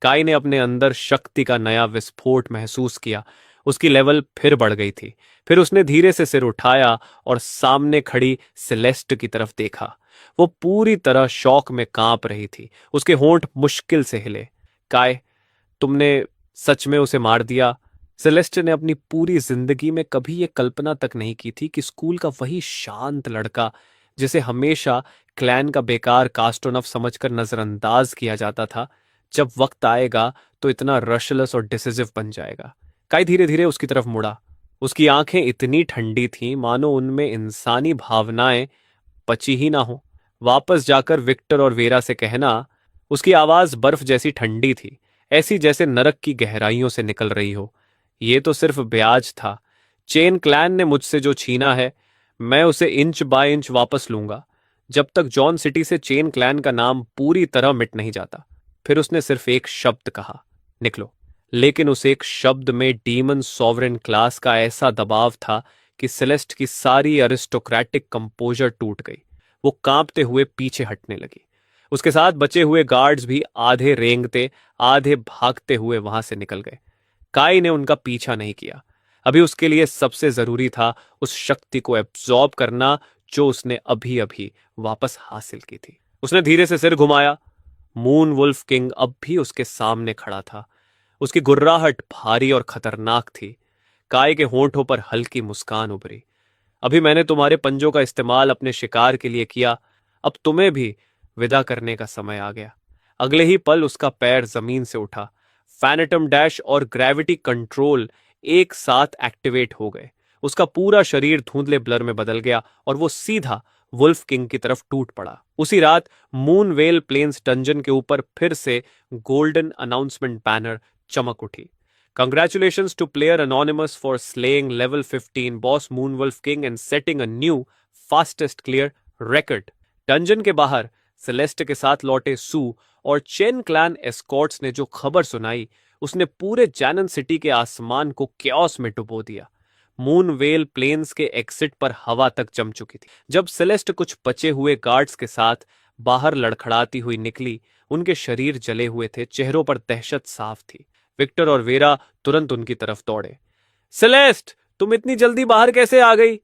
काई ने अपने अंदर शक्ति का नया विस्फोट महसूस किया। उसकी लेवल फिर बढ़ गई थी। फिर उसने धीरे से सिर उठाया और सामने खड़ी सेलेस्ट की तरफ देखा। वो पूरी तरह शौक में कांप रही थी। उसके होंठ मुश्किल से हिले। काय, तुमने सच में उसे मार दिया? सेलेस्ट ने अपनी पूरी जिंदगी में कभी यह कल्पना तक नहीं की थी कि स्कूल का वही शांत लड़का, जिसे हमेशा क्लैन का बेकार कास्टोनफ समझकर नजरअंदाज किया जाता था, जब वक्त आएगा तो इतना रशलेस और डिसिसिव बन जाएगा। काई धीरे धीरे उसकी तरफ मुड़ा। उसकी आंखें इतनी ठंडी थीं मानो उनमें इंसानी भावनाएं बची ही ना हो। वापस जाकर विक्टर और वेरा से कहना। उसकी आवाज बर्फ जैसी ठंडी थी, ऐसी जैसे नरक की गहराइयों से निकल रही हो। ये तो सिर्फ ब्याज था। चेन क्लैन ने मुझसे जो छीना है, मैं उसे इंच बाय इंच वापस लूंगा, जब तक जॉन सिटी से चेन क्लैन का नाम पूरी तरह मिट नहीं जाता। फिर उसने सिर्फ एक शब्द कहा, निकलो। लेकिन उस एक शब्द में डीमन सॉवरेन क्लास का ऐसा दबाव था कि सेलेस्ट की सारी अरिस्टोक्रेटिक कंपोजर टूट गई। वो कांपते हुए पीछे हटने लगी। उसके साथ बचे हुए गार्ड्स भी आधे रेंगते आधे भागते हुए वहां से निकल गए। काई ने उनका पीछा नहीं किया। अभी उसके लिए सबसे जरूरी था उस शक्ति को एब्जॉर्ब करना जो उसने अभी अभी वापस हासिल की थी। उसने धीरे से सिर घुमाया। मून वुल्फ किंग अब भी उसके सामने खड़ा था। उसकी गुर्राहट भारी और खतरनाक थी। काय के होंठों पर हल्की मुस्कान उभरी। अभी मैंने तुम्हारे पंजों का इस्तेमाल अपने शिकार के लिए किया, अब तुम्हें भी विदा करने का समय आ गया। अगले ही पल उसका पैर जमीन से उठा। फैनेटम डैश और ग्रेविटी कंट्रोल एक साथ एक्टिवेट हो गए। उसका पूरा शरीर धुंधले ब्लर में बदल गया और वो सीधा वुल्फ किंग की तरफ टूट पड़ा। उसी रात मूनवेल प्लेन्स डंजन के ऊपर फिर से गोल्डन अनाउंसमेंट बैनर चमक उठी। Congratulations to player anonymous for slaying level 15 boss moonwolf king and setting a new fastest clear record. Dungeon के बाहर सेलेस्ट के साथ लौटे सू और चेन क्लैन एस्कॉर्ट्स ने जो खबर सुनाई, उसने पूरे जैनन सिटी के आसमान को क्याओस में डुबो दिया। मूनवेल प्लेन्स के एग्जिट पर हवा तक जम चुकी थी। जब सेलेस्ट कुछ बचे हुए गार्ड्स के साथ बाहर लड़खड़ाती हुई निकली, उनके शरीर जले हुए थे, चेहरों पर दहशत साफ थी। विक्टर और वेरा तुरंत उनकी तरफ दौड़े। सेलेस्ट, तुम इतनी जल्दी बाहर कैसे आ गई?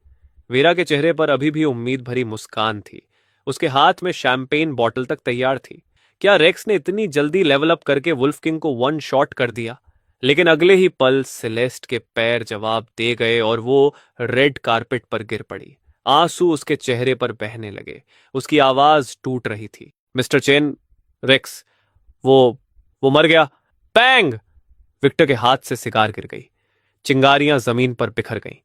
वेरा के चेहरे पर अभी भी उम्मीद भरी मुस्कान थी। उसके हाथ में शैंपेन बॉटल तक तैयार थी। क्या रेक्स ने इतनी जल्दी लेवल अप करके वुल्फ किंग को वन शॉट कर दिया? लेकिन अगले ही पल सेलेस्ट के पैर जवाब दे गए और वो रेड कारपेट पर गिर पड़ी। आंसू उसके चेहरे पर बहने लगे। उसकी आवाज टूट रही थी। मिस्टर चेन, रेक्स, वो मर गया। पैंग! विक्टर के हाथ से सिगार गिर गई। चिंगारियां जमीन पर बिखर गईं।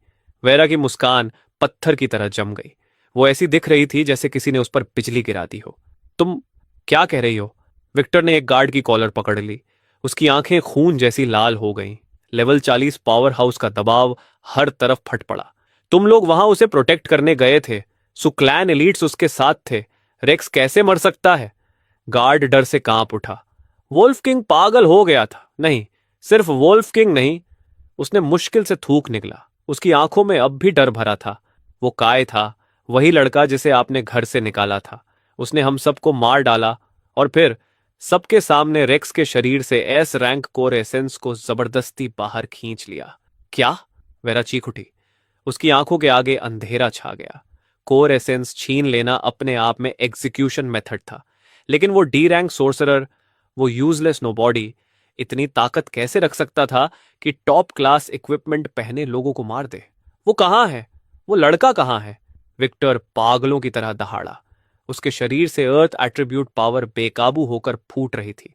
वेरा की मुस्कान पत्थर की तरह जम गई। वो ऐसी दिख रही थी जैसे किसी ने उस पर बिजली गिरा दी हो। तुम क्या कह रही हो? विक्टर ने एक गार्ड की कॉलर पकड़ ली। उसकी आंखें खून जैसी लाल हो गईं। लेवल 40 पावर हाउस का दबाव हर तरफ फट पड़ा। तुम लोग वहां उसे प्रोटेक्ट करने गए थे। सुक्लैन एलीट्स उसके साथ थे। रेक्स कैसे मर सकता है? गार्ड डर से कांप उठा। वोल्फ किंग पागल हो गया था। नहीं, सिर्फ वोल्फ किंग नहीं। उसने मुश्किल से थूक निकला। उसकी आंखों में अब भी डर भरा था। वो काय था, वही लड़का जिसे आपने घर से निकाला था। उसने हम सबको मार डाला और फिर सबके सामने रेक्स के शरीर से एस रैंक कोर एसेंस को जबरदस्ती बाहर खींच लिया। क्या? वेरा चीख उठी। उसकी आंखों के आगे अंधेरा छा गया। कोर एसेंस छीन लेना अपने आप में एग्जीक्यूशन मेथड था, लेकिन वो डी रैंक सोर्सरर, वो यूजलेस नोबॉडी, इतनी ताकत कैसे रख सकता था कि टॉप क्लास इक्विपमेंट पहने लोगों को मार दे? वो कहां है? वो लड़का कहां है? विक्टर पागलों की तरह दहाड़ा। उसके शरीर से अर्थ एट्रीब्यूट पावर बेकाबू होकर फूट रही थी।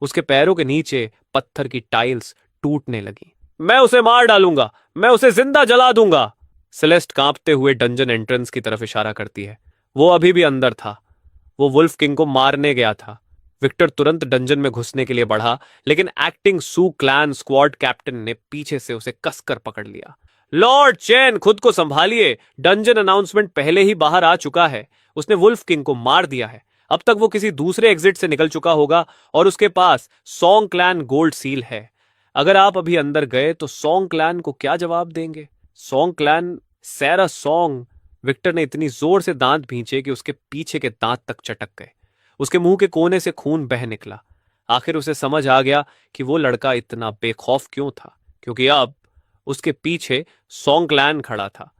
उसके पैरों के नीचे पत्थर की टाइल्स टूटने लगी। मैं उसे मार डालूंगा, मैं उसे जिंदा जला दूंगा। सेलेस्ट कांपते हुए डंजन एंट्रेंस की तरफ इशारा करती है। वो अभी भी अंदर था। वो वुल्फ किंग को मारने गया था। विक्टर तुरंत डंजन में घुसने के लिए बढ़ा, लेकिन एक्टिंग सू क्लैन स्क्वाड कैप्टन ने पीछे से उसे कसकर पकड़ लिया। लॉर्ड चेन, खुद को संभालिए। डंजन अनाउंसमेंट पहले ही बाहर आ चुका है। उसने वुल्फ किंग को मार दिया है। अब तक वो किसी दूसरे एग्जिट से निकल चुका होगा और उसके पास सॉन्ग क्लैन गोल्ड सील है। अगर आप अभी अंदर गए तो सॉन्ग क्लैन को क्या जवाब देंगे? Song clan, Saira Song. Victor ने इतनी जोर से दांत भींचे कि उसके पीछे के दांत तक चटक गए। उसके मुंह के कोने से खून बह निकला। आखिर उसे समझ आ गया कि वो लड़का इतना बेखौफ क्यों था, क्योंकि अब उसके पीछे सॉन्ग क्लैन खड़ा था।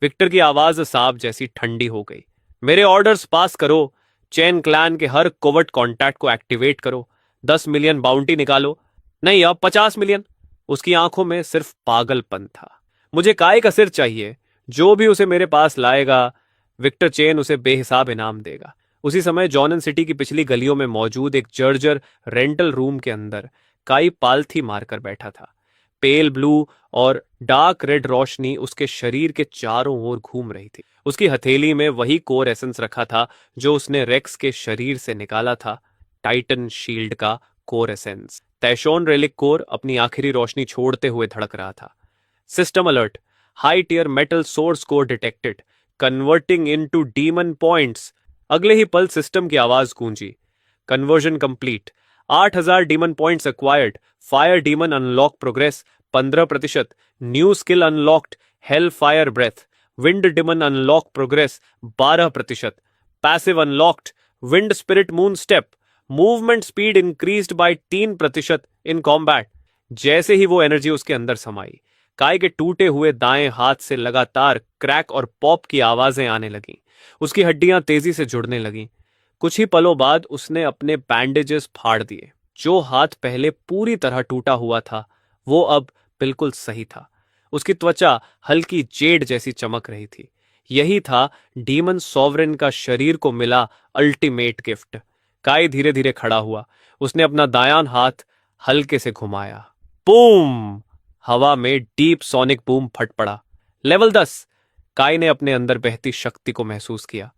विक्टर की आवाज सांप जैसी ठंडी हो गई। मेरे ऑर्डर्स पास करो। चेन क्लैन के हर कोवर्ट कॉन्टैक्ट को एक्टिवेट करो। 10 मिलियन बाउंटी निकालो। नहीं, अब 50 मिलियन। उसकी आंखों में सिर्फ पागलपन था। मुझे काय का सिर चाहिए। जो भी उसे मेरे पास लाएगा, विक्टर चेन उसे बेहिसाब इनाम देगा। उसी समय जॉनन सिटी की पिछली गलियों में मौजूद एक जर्जर रेंटल रूम के अंदर काई पालथी मारकर बैठा था। पेल ब्लू और डार्क रेड रोशनी उसके शरीर के चारों ओर घूम रही थी। उसकी हथेली में वही कोर एसेंस रखा था जो उसने रेक्स के शरीर से निकाला था, टाइटन शील्ड का कोर एसेंस। तैशोन रेलिक कोर अपनी आखिरी रोशनी छोड़ते हुए धड़क रहा था। System alert, high tier metal source core detected, converting into demon points. अगले ही पल सिस्टम की आवाज गूंजी। Conversion complete. 8000 demon points acquired. Fire demon unlock progress 15%। New skill unlocked, hell fire breath. Wind demon unlock progress 12%। Passive unlocked, wind spirit moon step. Movement speed increased by 3% in combat. जैसे ही वो एनर्जी उसके अंदर समाई, काय के टूटे हुए दाएं हाथ से लगातार क्रैक और पॉप की आवाजें आने लगीं। उसकी हड्डियां तेजी से जुड़ने लगीं। कुछ ही पलों बाद उसने अपने बैंडेजेस फाड़ दिए। जो हाथ पहले पूरी तरह टूटा हुआ था, वो अब बिल्कुल सही था। उसकी त्वचा हल्की जेड जैसी चमक रही थी। यही था डीमन सॉवरेन का शरीर को मिला अल्टीमेट गिफ्ट। काई धीरे धीरे खड़ा हुआ। उसने अपना दायां हाथ हल्के से घुमाया। बूम! हवा में डीप सोनिक बूम फट पड़ा। लेवल 10। काई ने अपने अंदर बहती शक्ति को महसूस किया।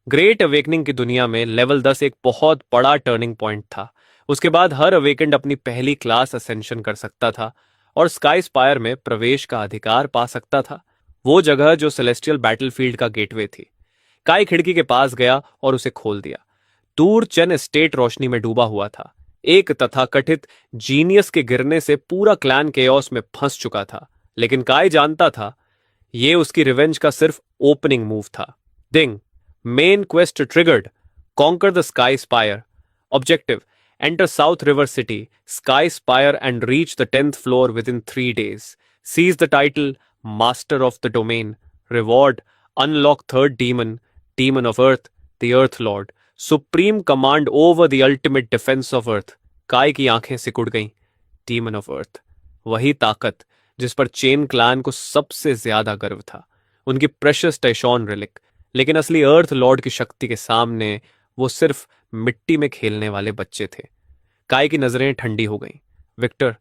ग्रेट अवेकनिंग की दुनिया में लेवल 10 एक बहुत बड़ा टर्निंग पॉइंट था। उसके बाद हर अवेकेंड अपनी पहली क्लास असेंशन कर सकता था और स्काई स्पायर में प्रवेश का अधिकार पा सकता था, वो जगह जो सेलेस्टियल बैटलफील्ड का गेटवे थी। काई खिड़की के पास गया और उसे खोल दिया। दूर चेन एस्टेट रोशनी में डूबा हुआ था। एक तथाकथित जीनियस के गिरने से पूरा क्लैन केओस में फंस चुका था, लेकिन काई जानता था यह उसकी रिवेंज का सिर्फ ओपनिंग मूव था। Ding! Main quest triggered. Conquer the sky spire. Objective: enter South River City, Sky Spire and reach the 10th floor within 3 days. Seize the title, Master of the Domain. Reward: unlock third demon, Demon of Earth, the Earth Lord. Supreme command over the ultimate defense of Earth. काय की आंखें सिकुड़ गईं। Demon of Earth, वही ताकत जिस पर चेन क्लान को सबसे ज्यादा गर्व था, उनकी प्रेशियस टैशॉन रिलिक। लेकिन असली अर्थ लॉर्ड की शक्ति के सामने वो सिर्फ मिट्टी में खेलने वाले बच्चे थे। काय की नजरें ठंडी हो गईं। विक्टर,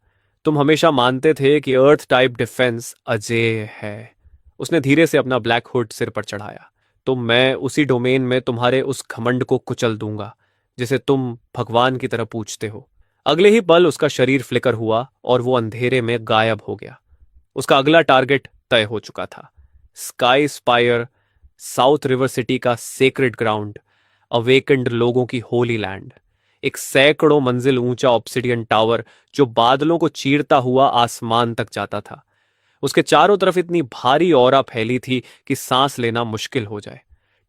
तुम हमेशा मानते थे कि अर्थ टाइप डिफेंस अजेय है। उसने धीरे से अपना ब्लैक हुड सिर पर चढ़ाया। तो मैं उसी डोमेन में तुम्हारे उस घमंड को कुचल दूंगा जिसे तुम भगवान की तरह पूछते हो। अगले ही पल उसका शरीर फ्लिकर हुआ और वो अंधेरे में गायब हो गया। उसका अगला टारगेट तय हो चुका था। Sky spire, south river city का सेक्रेड ग्राउंड, अवेकेंड लोगों की होली लैंड। एक सैकड़ों मंजिल ऊंचा ऑब्सिडियन टावर जो बादलों को चीरता हुआ आसमान तक जाता था। उसके चारों तरफ इतनी भारी ऑरा फैली थी कि सांस लेना मुश्किल हो जाए।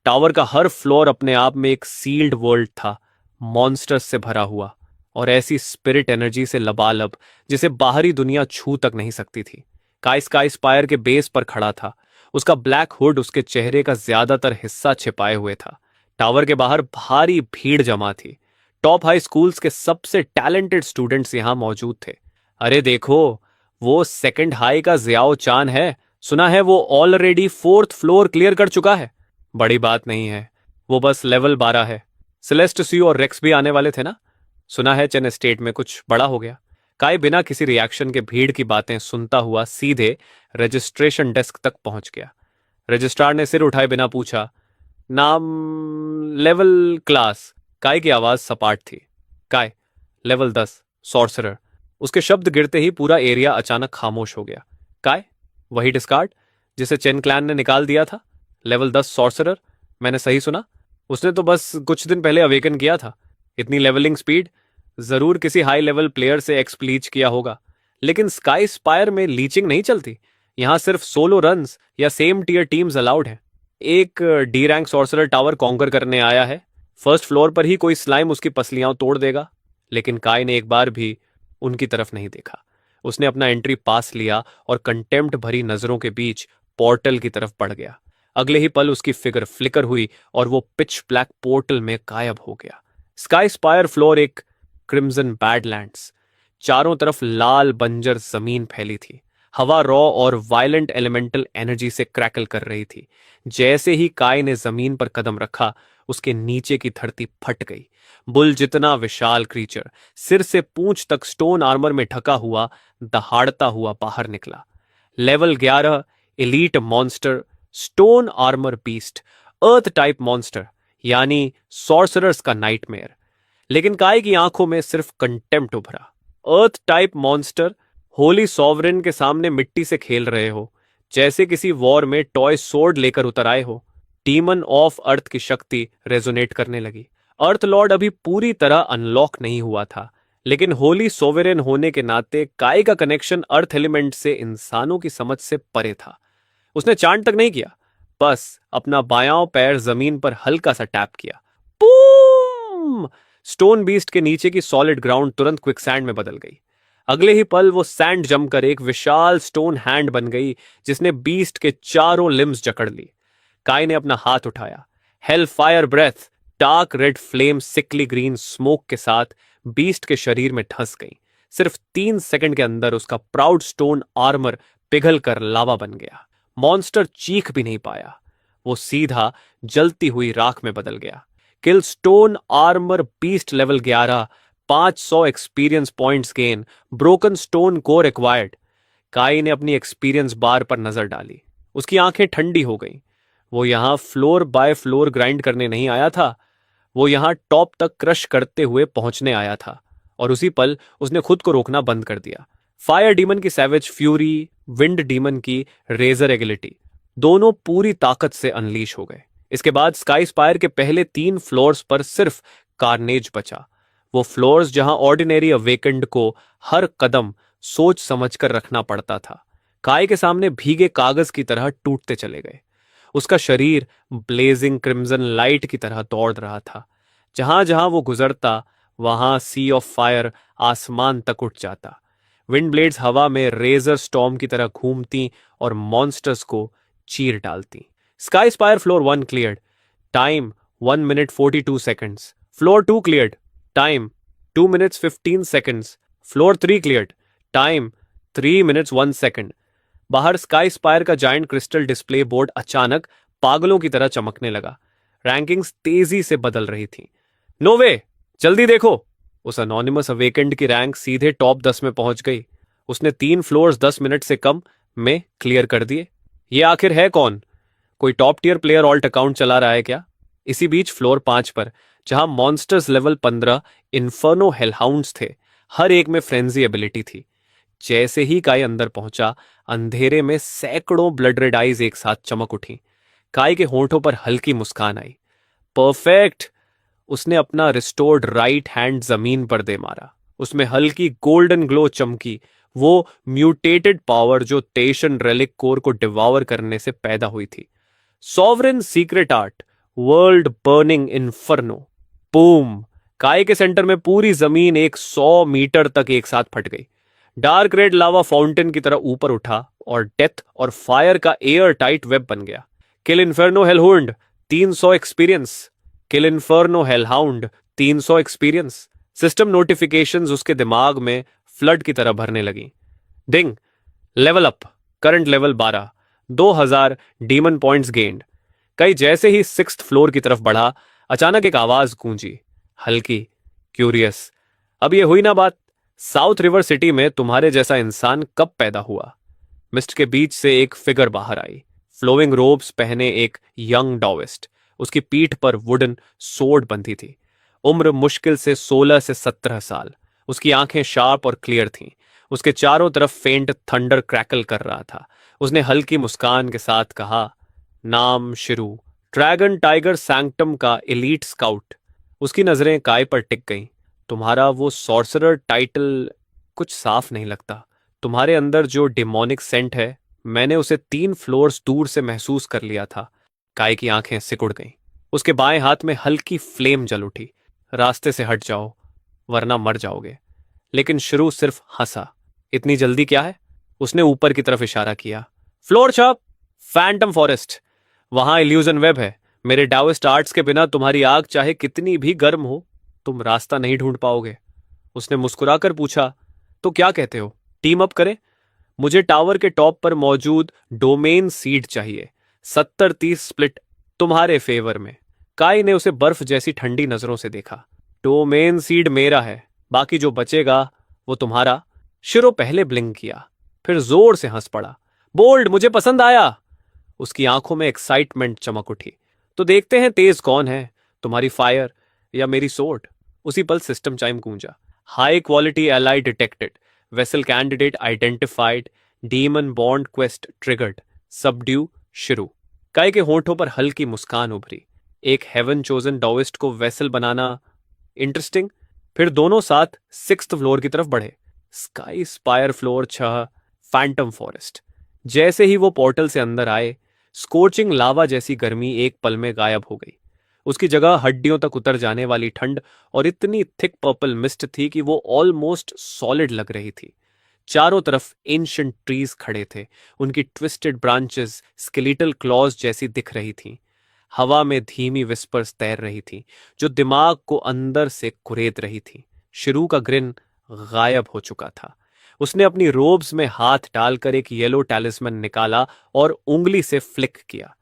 टावर का हर फ्लोर अपने आप में एक सील्ड वर्ल्ड था, मॉन्स्टर्स से भरा हुआ और ऐसी स्पिरिट एनर्जी से लबालब जिसे बाहरी दुनिया छू तक नहीं सकती थी। काई स्काई स्पायर के बेस पर खड़ा था। उसका ब्लैक हुड उसके चेहरे का ज्यादातर हिस्सा छिपाए हुए था। टावर के बाहर भारी भीड़ जमा थी। टॉप हाई स्कूल्स के सबसे टैलेंटेड स्टूडेंट्स यहां मौजूद थे। अरे देखो, वो सेकंड हाई का जियाओ चान है। सुना है वो ऑलरेडी 4th फ्लोर क्लियर कर चुका है। बड़ी बात नहीं है, वो बस लेवल 12 है। सेलेस्ट सी और रेक्स भी आने वाले थे ना? सुना है चेन एस्टेट में कुछ बड़ा हो गया। काय बिना किसी रिएक्शन के भीड़ की बातें सुनता हुआ सीधे रजिस्ट्रेशन डेस्क तक पहुंच गया। रजिस्ट्रार ने सिर उठाए बिना पूछा, नाम, लेवल, क्लास। काय की आवाज सपाट थी। काय, लेवल 10, सॉर्सरर। उसके शब्द गिरते ही पूरा एरिया अचानक खामोश हो गया। काय, वही डिस्कार्ड जिसे चेन क्लैन ने निकाल दिया था? लेवल 10 सॉर्सरर, मैंने सही सुना? उसने तो बस कुछ दिन पहले अवेकन किया था। इतनी लेवलिंग स्पीड, जरूर किसी हाई लेवल प्लेयर से एक्सप्लीच किया होगा। लेकिन स्काई स्पायर में लीचिंग नहीं चलती। यहां सिर्फ सोलो रन्स या सेम टीयर टीम्स अलाउड हैं। एक D rank sorcerer tower conquer करने आया है। फर्स्ट फ्लोर पर ही कोई स्लाइम उसकी पसलियां तोड़ देगा। लेकिन काय ने एक बार भी उनकी तरफ नहीं देखा। उसने अपना एंट्री पास लिया और कंटेम्प्ट भरी नजरों के बीच पोर्टल की तरफ बढ़ गया। अगले ही पल उसकी फिगर फ्लिकर हुई और वो पिच ब्लैक पोर्टल में गायब हो गया। स्काई स्पायर फ्लोर एक क्रिम्सन बैडलैंड्स। चारों तरफ लाल बंजर जमीन फैली थी। हवा रॉ और वायलेंट एलिमेंटल एनर्जी से क्रैकल कर रही थी। जैसे ही काय ने जमीन पर कदम रखा, उसके नीचे की धरती फट गई। बुल जितना विशाल क्रीचर सिर से पूंछ तक स्टोन आर्मर में ढका हुआ दहाड़ता हुआ बाहर निकला। Level 11 elite monster, stone armour beast, earth type monster, यानी सॉर्सरर्स का नाइटमेयर। लेकिन काय की आंखों में सिर्फ कंटेम्प्ट उभरा। Earth type monster, holy sovereign के सामने मिट्टी से खेल रहे हो, जैसे किसी वॉर में टॉय सोर्ड लेकर उतर आए हो। डीमन ऑफ अर्थ की शक्ति रेजोनेट करने लगी। अर्थ लॉर्ड अभी पूरी तरह अनलॉक नहीं हुआ था, लेकिन होली सोवेरेन होने के नाते काय का कनेक्शन अर्थ एलिमेंट से इंसानों की समझ से परे था। उसने चांट तक नहीं किया, बस अपना बायां पैर जमीन पर हल्का सा टैप किया। बूम! स्टोन बीस्ट के नीचे की सॉलिड ग्राउंड तुरंत क्विकसैंड में बदल गई। अगले ही पल वो सैंड जमकर एक विशाल स्टोन हैंड बन गई जिसने बीस्ट के चारों लिम्स जकड़ ली। काय ने अपना हाथ उठाया। Hell fire breath, dark red flame sickly green smoke के साथ बीस्ट के शरीर में धंस गई। सिर्फ 3 सेकंड के अंदर उसका प्राउड स्टोन आर्मर पिघल कर लावा बन गया। मॉन्स्टर चीख भी नहीं पाया। वो सीधा जलती हुई राख में बदल गया। Kill stone armour beast level 11, 500 experience points gain, broken stone core acquired. Kai ने अपनी एक्सपीरियंस बार पर नजर डाली। उसकी आंखें ठंडी हो गईं। वो यहां फ्लोर बाय फ्लोर ग्राइंड करने नहीं आया था, वो यहां टॉप तक क्रश करते हुए पहुंचने आया था। और उसी पल उसने खुद को रोकना बंद कर दिया। फायर डीमन की सैवेज फ्यूरी, विंड डीमन की रेजर एगिलिटी, दोनों पूरी ताकत से अनलीश हो गए। इसके बाद स्काई स्पायर के पहले 3 फ्लोर्स पर सिर्फ कार्नेज बचा। वो फ्लोर्स जहां ऑर्डिनरी अवेकेंड को हर कदम सोच समझकर रखना पड़ता था, काय के सामने भीगे कागज की तरह टूटते चले गए। उसका शरीर ब्लेजिंग क्रिम्सन लाइट की तरह दौड़ रहा था। जहां जहां वो गुजरता वहां सी ऑफ फायर आसमान तक उठ जाता। विंड ब्लेड्स हवा में रेजर स्टॉर्म की तरह घूमती और मॉन्स्टर्स को चीर डालती। Sky spire floor 1 cleared, time 1 minute 42 seconds. Floor 2 cleared, time 2 minutes 15 seconds. Floor 3 cleared, time 3 minutes 1 second. बाहर स्काई स्पायर का जायंट क्रिस्टल डिस्प्ले बोर्ड अचानक पागलों की तरह चमकने लगा। रैंकिंग्स तेजी से बदल रही थी। नोवे, जल्दी देखो। उस अनोनिमस अवेकेंड की रैंक सीधे टॉप 10 में पहुंच गई। उसने 3 फ्लोर्स 10 मिनट से कम में क्लियर कर दिए। ये आखिर है कौन? कोई top tier player alt account चला रहा है क्या? इसी बीच फ्लोर 5 पर, जहां मॉन्स्टर्स लेवल 15 इन्फर्नो हेलहाउंड्स थे, हर एक में फ्रेंजी एबिलिटी थी। जैसे ही काय अंदर पहुंचा, अंधेरे में सैकड़ों ब्लड रेड आइज एक साथ चमक उठी। काय के होंठों पर हल्की मुस्कान आई। परफेक्ट। उसने अपना रिस्टोर्ड राइट हैंड जमीन पर दे मारा। उसमें हल्की गोल्डन ग्लो चमकी, वो म्यूटेटेड पावर जो टेशन रेलिक कोर को डिवावर करने से पैदा हुई थी। Sovereign secret art, world burning inferno. Boom. काय के सेंटर में पूरी जमीन 100 मीटर तक एक साथ फट गई। डार्क रेड लावा फाउंटेन की तरह ऊपर उठा और डेथ और फायर का एयर टाइट वेब बन गया। Kill inferno hellhound, 300 experience. Kill inferno hellhound, 300 experience. System notifications उसके दिमाग में फ्लड की तरह भरने लगी। Ding, level up, current level 12, 2000 demon points gained. कई जैसे ही 6th फ्लोर की तरफ बढ़ा, अचानक एक आवाज गूंजी, हल्की, क्यूरियस। अब ये हुई ना बात, साउथ रिवर सिटी में तुम्हारे जैसा इंसान कब पैदा हुआ? मिस्ट के बीच से एक फिगर बाहर आई, फ्लोइंग रोब्स पहने एक यंग डॉविस्ट। उसकी पीठ पर वुडन सोर्ड बंधी थी। उम्र मुश्किल से 16 से 17 साल। उसकी आंखें शार्प और क्लियर थीं। उसके चारों तरफ फेंट थंडर क्रैकल कर रहा था। उसने हल्की मुस्कान के साथ कहा, नाम शिरू, ड्रैगन टाइगर सैंक्टम का एलीट स्काउट। उसकी नजरें काय पर टिक गईं। तुम्हारा वो सॉर्सरर टाइटल कुछ साफ नहीं लगता। तुम्हारे अंदर जो डिमोनिक सेंट है, मैंने उसे 3 फ्लोर्स दूर से महसूस कर लिया था। काय की आंखें सिकुड़ गईं। उसके बाएं हाथ में हल्की फ्लेम जल उठी। रास्ते से हट जाओ, वरना मर जाओगे। लेकिन शुरू सिर्फ हंसा। इतनी जल्दी क्या है? उसने ऊपर की तरफ इशारा किया। फ्लोर शॉप, फैंटम फॉरेस्ट, वहां इल्यूजन वेब है। मेरे डाउइस्ट आर्ट्स के बिना तुम्हारी आग चाहे कितनी भी गर्म हो, तुम रास्ता नहीं ढूंढ पाओगे। उसने मुस्कुराकर पूछा, तो क्या कहते हो, टीम अप करें? मुझे टावर के टॉप पर मौजूद डोमेन सीड चाहिए। 70-30 स्प्लिट तुम्हारे फेवर में। काय ने उसे बर्फ जैसी ठंडी नजरों से देखा। डोमेन सीड मेरा है, बाकी जो बचेगा वो तुम्हारा। शिरो पहले ब्लिंक किया, फिर जोर से हंस पड़ा। बोल्ड, मुझे पसंद आया। उसकी आंखों में एक्साइटमेंट चमक उठी। तो देखते हैं तेज कौन है, तुम्हारी फायर या मेरी सोर्ड। उसी पल सिस्टम चाइम गूंजा। High quality ally detected, vessel candidate identified, demon bond quest triggered, subdue Shirou. काय के होंठों पर हल्की मुस्कान उभरी। एक हेवन चोजन डॉविस्ट को वेसल बनाना इंटरेस्टिंग। फिर दोनों साथ 6th फ्लोर की तरफ बढ़े। Sky spire floor 6, Phantom forest. जैसे ही वो पोर्टल से अंदर आए, स्कोचिंग लावा जैसी गर्मी एक पल में गायब हो गई। उसकी जगह हड्डियों तक उतर जाने वाली ठंड और इतनी थिक पर्पल मिस्ट थी कि वो ऑलमोस्ट सॉलिड लग रही थी। चारों तरफ एंशिएंट ट्रीज खड़े थे। उनकी ट्विस्टेड ब्रांचेस स्केलेटल क्लॉज जैसी दिख रही थीं। हवा में धीमी विस्पर्स तैर रही थी, जो दिमाग को अंदर से कुरेद रही थी। शिरू का ग्रिन गायब हो चुका था। उसने अपनी रोब्स में हाथ डालकर एक येलो टैलिस्मन निकाला और उंगली से फ्लिक किया।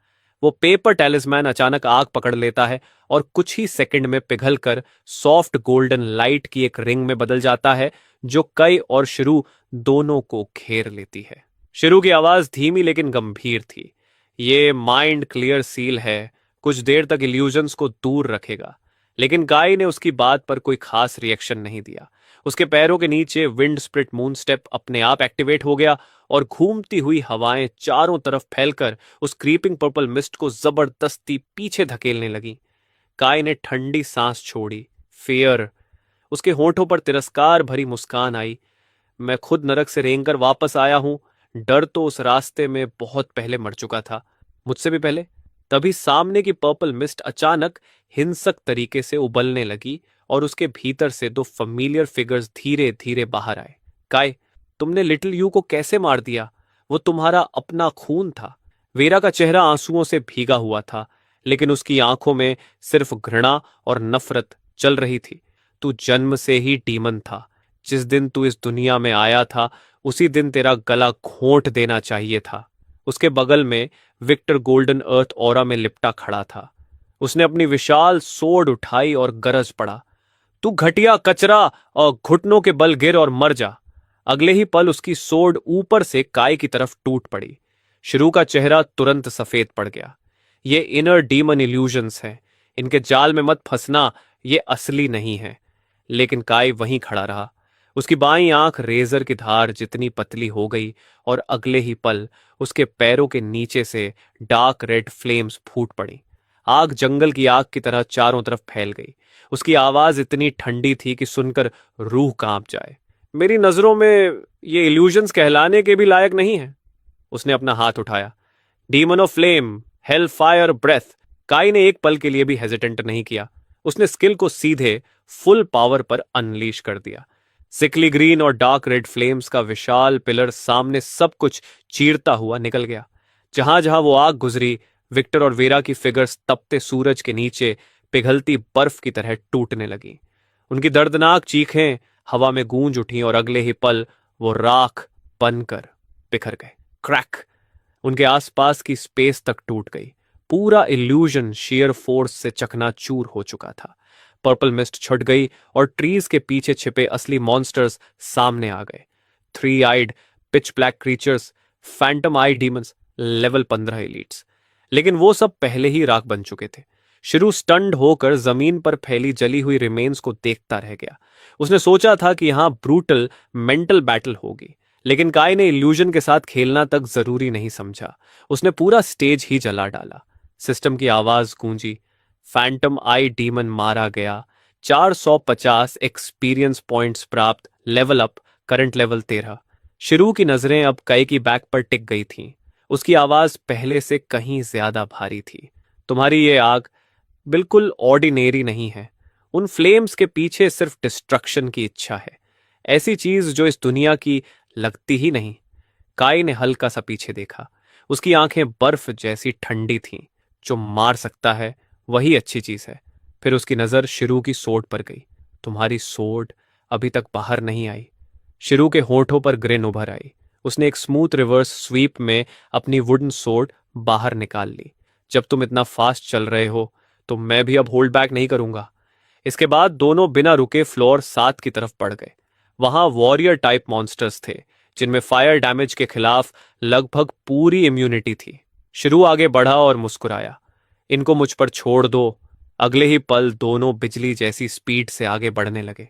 वो पेपर टैलिस्मैन अचानक आग पकड़ लेता है और कुछ ही सेकंड में पिघलकर सॉफ्ट गोल्डन लाइट की एक रिंग में बदल जाता है जो कई और शुरू दोनों को घेर लेती है। शुरू की आवाज धीमी लेकिन गंभीर थी। ये माइंड क्लियर सील है, कुछ देर तक इल्यूजन्स को दूर रखेगा। लेकिन गाय ने उसकी बात पर कोई खास रिएक्शन नहीं दिया। उसके पैरों के नीचे विंड स्प्लिट मून स्टेप अपने आप एक्टिवेट हो गया और घूमती हुई हवाएं चारों तरफ फैलकर उस क्रीपिंग पर्पल मिस्ट को जबरदस्ती पीछे धकेलने लगी। काय ने ठंडी सांस छोड़ी। फेयर। उसके होठों पर तिरस्कार भरी मुस्कान आई। मैं खुद नरक से रेंग कर वापस आया हूं। डर तो उस रास्ते में बहुत पहले मर चुका था, मुझसे भी पहले। तभी सामने की पर्पल मिस्ट अचानक हिंसक तरीके से उबलने लगी और उसके भीतर से दो फैमिलियर फिगर्स धीरे धीरे बाहर आए। काय, तुमने लिटिल यू को कैसे मार दिया? वो तुम्हारा अपना खून था। वीरा का चेहरा आंसुओं से भीगा हुआ था, लेकिन उसकी आंखों में सिर्फ घृणा और नफरत चल रही थी। तू जन्म से ही डीमन था। जिस दिन तू इस दुनिया में आया था उसी दिन तेरा गला घोंट देना चाहिए था। उसके बगल में विक्टर गोल्डन अर्थ ऑरा में लिपटा खड़ा था। उसने अपनी विशाल सोर्ड उठाई और गरज पड़ा, तू घटिया कचरा, और घुटनों के बल गिर और मर जा। अगले ही पल उसकी सोर्ड ऊपर से काय की तरफ टूट पड़ी। शुरू का चेहरा तुरंत सफेद पड़ गया। ये इनर डीमन इल्यूजन्स हैं, इनके जाल में मत फंसना, ये असली नहीं है। लेकिन काय वहीं खड़ा रहा। उसकी बाईं आंख रेजर की धार जितनी पतली हो गई और अगले ही पल उसके पैरों के नीचे से डार्क रेड फ्लेम्स फूट पड़ी। आग जंगल की आग की तरह चारों तरफ फैल गई। उसकी आवाज इतनी ठंडी थी कि सुनकर रूह कांप जाए। मेरी नजरों में ये इल्यूजन्स कहलाने के भी लायक नहीं है। उसने अपना हाथ उठाया। Demon of flame, hell fire breath. Kai ने एक पल के लिए भी हेजिटेंट नहीं किया। उसने स्किल को सीधे फुल पावर पर अनलीश कर दिया। सिकली ग्रीन और डार्क रेड फ्लेम्स का विशाल पिलर सामने सब कुछ चीरता हुआ निकल गया। जहां जहां वो आग गुजरी, विक्टर और वीरा की फिगर्स तपते सूरज के नीचे पिघलती बर्फ की तरह टूटने लगी। उनकी दर्दनाक चीखें हवा में गूंज उठी और अगले ही पल वो राख बनकर बिखर गए। क्रैक! उनके आसपास की स्पेस तक टूट गई। पूरा इल्यूजन शेयर फोर्स से चकनाचूर हो चुका था। पर्पल मिस्ट छट गई और ट्रीज के पीछे छिपे असली मॉन्स्टर्स सामने आ गए। 3 आइड पिच ब्लैक क्रीचर्स, फैंटम आई डीमंस, लेवल 15 एलीट्स। लेकिन वो सब पहले ही राख बन चुके थे। शुरू स्टंड होकर जमीन पर फैली जली हुई रिमेन्स को देखता रह गया। उसने सोचा था कि यहां ब्रूटल मेंटल बैटल होगी, लेकिन काय ने इल्यूजन के साथ खेलना तक जरूरी नहीं समझा। उसने पूरा स्टेज ही जला डाला। सिस्टम की आवाज गूंजी, फैंटम आई डीमन मारा गया, 450 एक्सपीरियंस पॉइंट्स प्राप्त, लेवल अप, करंट लेवल 13। शुरू की नजरें अब काय की बैक पर टिक गई थीं। उसकी आवाज पहले से कहीं ज्यादा भारी थी। तुम्हारी ये आग बिल्कुल ऑर्डिनेरी नहीं है। उन फ्लेम्स के पीछे सिर्फ डिस्ट्रक्शन की इच्छा है, ऐसी चीज जो इस दुनिया की लगती ही नहीं। काय ने हल्का सा पीछे देखा। उसकी आंखें बर्फ जैसी ठंडी थीं। जो मार सकता है वही अच्छी चीज है। फिर उसकी नजर शुरू की सोर्ड पर गई। तुम्हारी सोर्ड अभी तक बाहर नहीं आई। शुरू के होठों पर ग्रिन उभर आई। उसने एक स्मूथ रिवर्स स्वीप में अपनी वुडन सोर्ड बाहर निकाल ली। जब तुम इतना फास्ट चल रहे हो तो मैं भी अब होल्ड बैक नहीं करूंगा। इसके बाद दोनों बिना रुके फ्लोर 7 की तरफ बढ़ गए। वहां वॉरियर टाइप मॉन्स्टर्स थे जिनमें फायर डैमेज के खिलाफ लगभग पूरी इम्यूनिटी थी। शुरू आगे बढ़ा और मुस्कुराया, इनको मुझ पर छोड़ दो। अगले ही पल दोनों बिजली जैसी स्पीड से आगे बढ़ने लगे।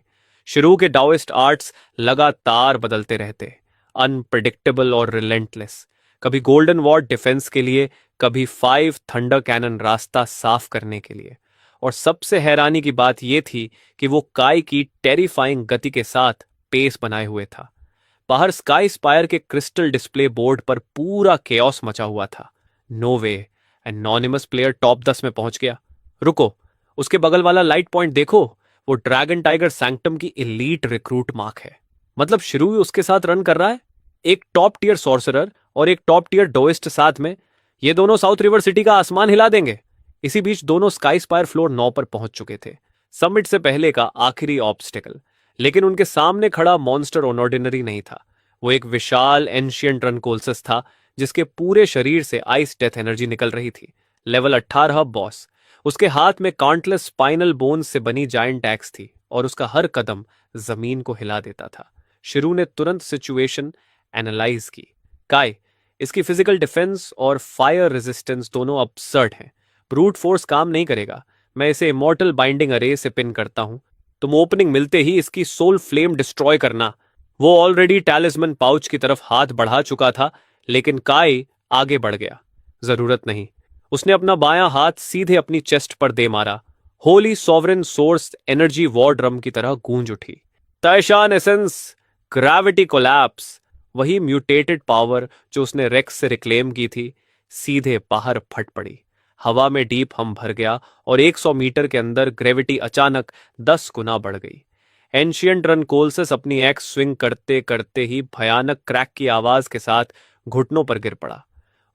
शुरू के डाओइस्ट आर्ट्स लगातार बदलते रहते, अनप्रिडिक्टेबल और रिलेंटलेस। कभी गोल्डन वॉर्ड डिफेंस के लिए, कभी 5 थंडर कैनन रास्ता साफ करने के लिए। और सबसे हैरानी की बात यह थी कि वो काय की टेरिफाइंग गति के साथ पेस बनाए हुए था। बाहर स्काई स्पायर के क्रिस्टल डिस्प्ले बोर्ड पर पूरा केओस मचा हुआ था। नो वे, एनोनिमस प्लेयर टॉप 10 में पहुंच गया। रुको, उसके बगल वाला लाइट पॉइंट देखो, वो ड्रैगन टाइगर सैंक्टम की एलीट रिक्रूट मार्क है। मतलब शुरू ही उसके साथ रन कर रहा है। एक टॉप टियर सॉर्सरर और एक टॉप टियर डोइस्ट साथ में, ये दोनों साउथ रिवर सिटी का आसमान हिला देंगे। इसी बीच दोनों स्काई स्पायर फ्लोर 9 पर पहुंच चुके थे, समिट से पहले का आखिरी ऑब्स्टिकल। लेकिन उनके सामने खड़ा मॉन्स्टर ऑर्डिनरी नहीं था। वो एक विशाल एंशियंट रनकोल्सस था जिसके पूरे शरीर से आइस डेथ एनर्जी निकल रही थी। Level 18 boss. उसके हाथ में काउंटलेस स्पाइनल बोन से बनी जायंट एक्स थी और उसका हर कदम जमीन को हिला देता था। शिरू ने तुरंत सिचुएशन एनालाइज की। काय, इसकी फिजिकल डिफेंस और फायर रेजिस्टेंस दोनों absurd हैं। ब्रूट फोर्स काम नहीं करेगा। मैं इसे इमॉर्टल बाइंडिंग अरे से पिन करता हूं। तुम ओपनिंग मिलते ही इसकी सोल फ्लेम डिस्ट्रॉय करना। वो ऑलरेडी टैलिस्मन पाउच की तरफ हाथ बढ़ा चुका था, लेकिन काय आगे बढ़ गया। जरूरत नहीं। उसने अपना बायां हाथ सीधे अपनी चेस्ट पर दे मारा। Holi sovereign source energy war drum की तरह गूंज उठी। Taishan essence, gravity collapse. वही म्यूटेटेड पावर जो उसने रेक्स से रिक्लेम की थी, सीधे बाहर फट पड़ी। हवा में डीप हम भर गया और 100 मीटर के अंदर ग्रेविटी अचानक 10 गुना बढ़ गई। एंशियंट रन कोलसस अपनी एक्स स्विंग करते करते ही भयानक क्रैक की आवाज के साथ घुटनों पर गिर पड़ा।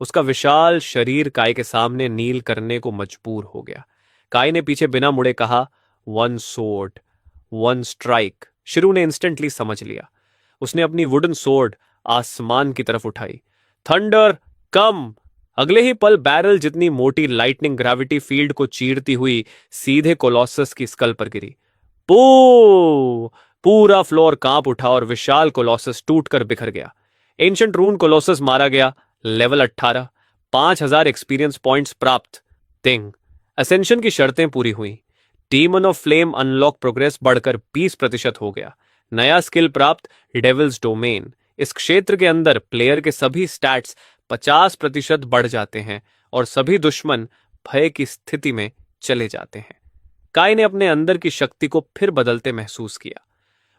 उसका विशाल शरीर काय के सामने नील करने को मजबूर हो गया। काय ने पीछे बिना मुड़े कहा, one sword, one strike. Shirou ने इंस्टेंटली समझ लिया। उसने अपनी वुडन सोर्ड आसमान की तरफ उठाई। थंडर कम। अगले ही पल बैरल जितनी मोटी लाइटनिंग ग्रेविटी फील्ड को चीरती हुई सीधे कोलोसस की स्कल पर गिरी। पू पूरा फ्लोर कांप उठा और विशाल कोलोसस टूटकर बिखर गया। एंशिएंट रून कोलोसस मारा गया। लेवल 18, 5000 एक्सपीरियंस पॉइंट्स प्राप्त। तिंग असेंशन की शर्तें पूरी हुई। Demon of flame unlock progress बढ़कर 20% हो गया। नया स्किल प्राप्त, डेविल्स डोमेन। इस क्षेत्र के अंदर प्लेयर के सभी स्टैट्स 50% बढ़ जाते हैं और सभी दुश्मन भय की स्थिति में चले जाते हैं। काय ने अपने अंदर की शक्ति को फिर बदलते महसूस किया।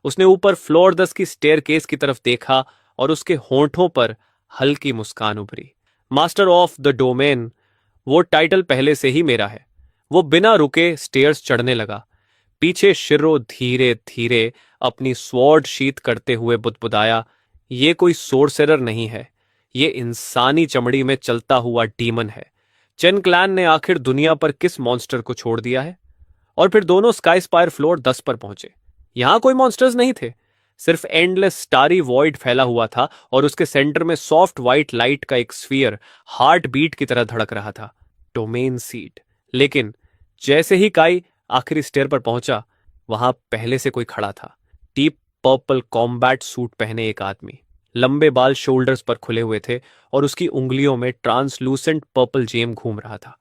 उसने ऊपर फ्लोर 10 की स्टेयरकेस की तरफ देखा और उसके होंठों पर हल्की मुस्कान उभरी। मास्टर ऑफ द डोमेन, वो टाइटल पहले से ही मेरा है। वो बिना रुके स्टेयर्स चढ़ने लगा। पीछे शिरो धीरे धीरे अपनी स्वॉर्ड शीत करते हुए बुदबुदाया, ये कोई सोर्सेरर नहीं है, ये इंसानी चमड़ी में चलता हुआ डीमन है। चेन क्लैन ने आखिर दुनिया पर किस मॉन्स्टर को छोड़ दिया है? और फिर दोनों स्काई स्पायर फ्लोर 10 पर पहुंचे। यहां कोई मॉन्स्टर्स नहीं थे, सिर्फ एंडलेस स्टारी वॉइड फैला हुआ था और उसके सेंटर में सॉफ्ट व्हाइट लाइट का एक स्फीयर हार्ट बीट की तरह धड़क रहा था। Domain seed. लेकिन जैसे ही काई आखिरी स्टेयर पर पहुंचा, वहां पहले से कोई खड़ा था। डीप पर्पल कॉम्बैट सूट पहने एक आदमी। लंबे बाल शोल्डर्स पर खुले हुए थे और उसकी उंगलियों में ट्रांसलूसेंट पर्पल जेम घूम रहा था।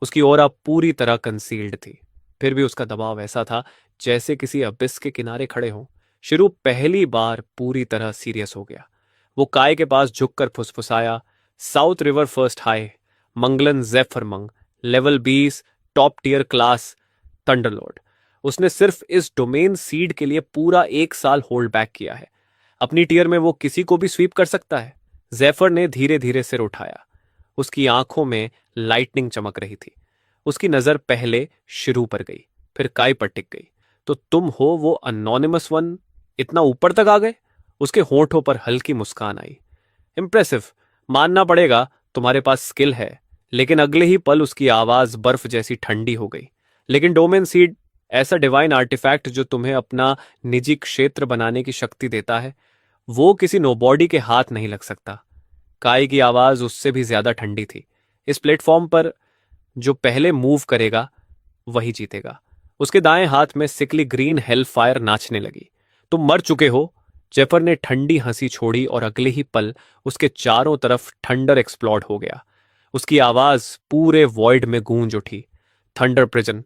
उसकी ऑरा पूरी तरह कंसील्ड थी, फिर भी उसका दबाव ऐसा था जैसे किसी अबिस के किनारे खड़े हों। शिरू पहली बार पूरी तरह सीरियस हो गया। वो काय के पास झुककर फुसफुसाया, साउथ रिवर फर्स्ट हाई, मंगलन जेफरमंग, level 20, top tier class, Thunderlord. उसने सिर्फ इस डोमेन सीड के लिए पूरा 1 साल होल्ड बैक किया है। अपनी टियर में वो किसी को भी स्वीप कर सकता है। जेफर ने धीरे धीरे सिर उठाया। उसकी आंखों में लाइटनिंग चमक रही थी। उसकी नजर पहले शिरू पर गई, फिर काय पर टिक गई। तो तुम हो वो अनोनिमस वन? इतना ऊपर तक आ गए? उसके होंठों पर हल्की मुस्कान आई। इंप्रेसिव, मानना पड़ेगा तुम्हारे पास स्किल है। लेकिन अगले ही पल उसकी आवाज बर्फ जैसी ठंडी हो गई। लेकिन डोमेन सीड ऐसा डिवाइन आर्टिफैक्ट जो तुम्हें अपना निजी क्षेत्र बनाने की शक्ति देता है, वो किसी नोबॉडी के हाथ नहीं लग सकता। काय की आवाज उससे भी ज्यादा ठंडी थी। इस प्लेटफॉर्म पर जो पहले मूव करेगा वही जीतेगा। उसके दाएं हाथ में सिकली ग्रीन हेल फायर नाचने लगी। तुम मर चुके हो। जेफर ने ठंडी हंसी छोड़ी और अगले ही पल उसके चारों तरफ थंडर एक्सप्लोड हो गया। उसकी आवाज पूरे वॉइड में गूंज उठी। Thunder prison,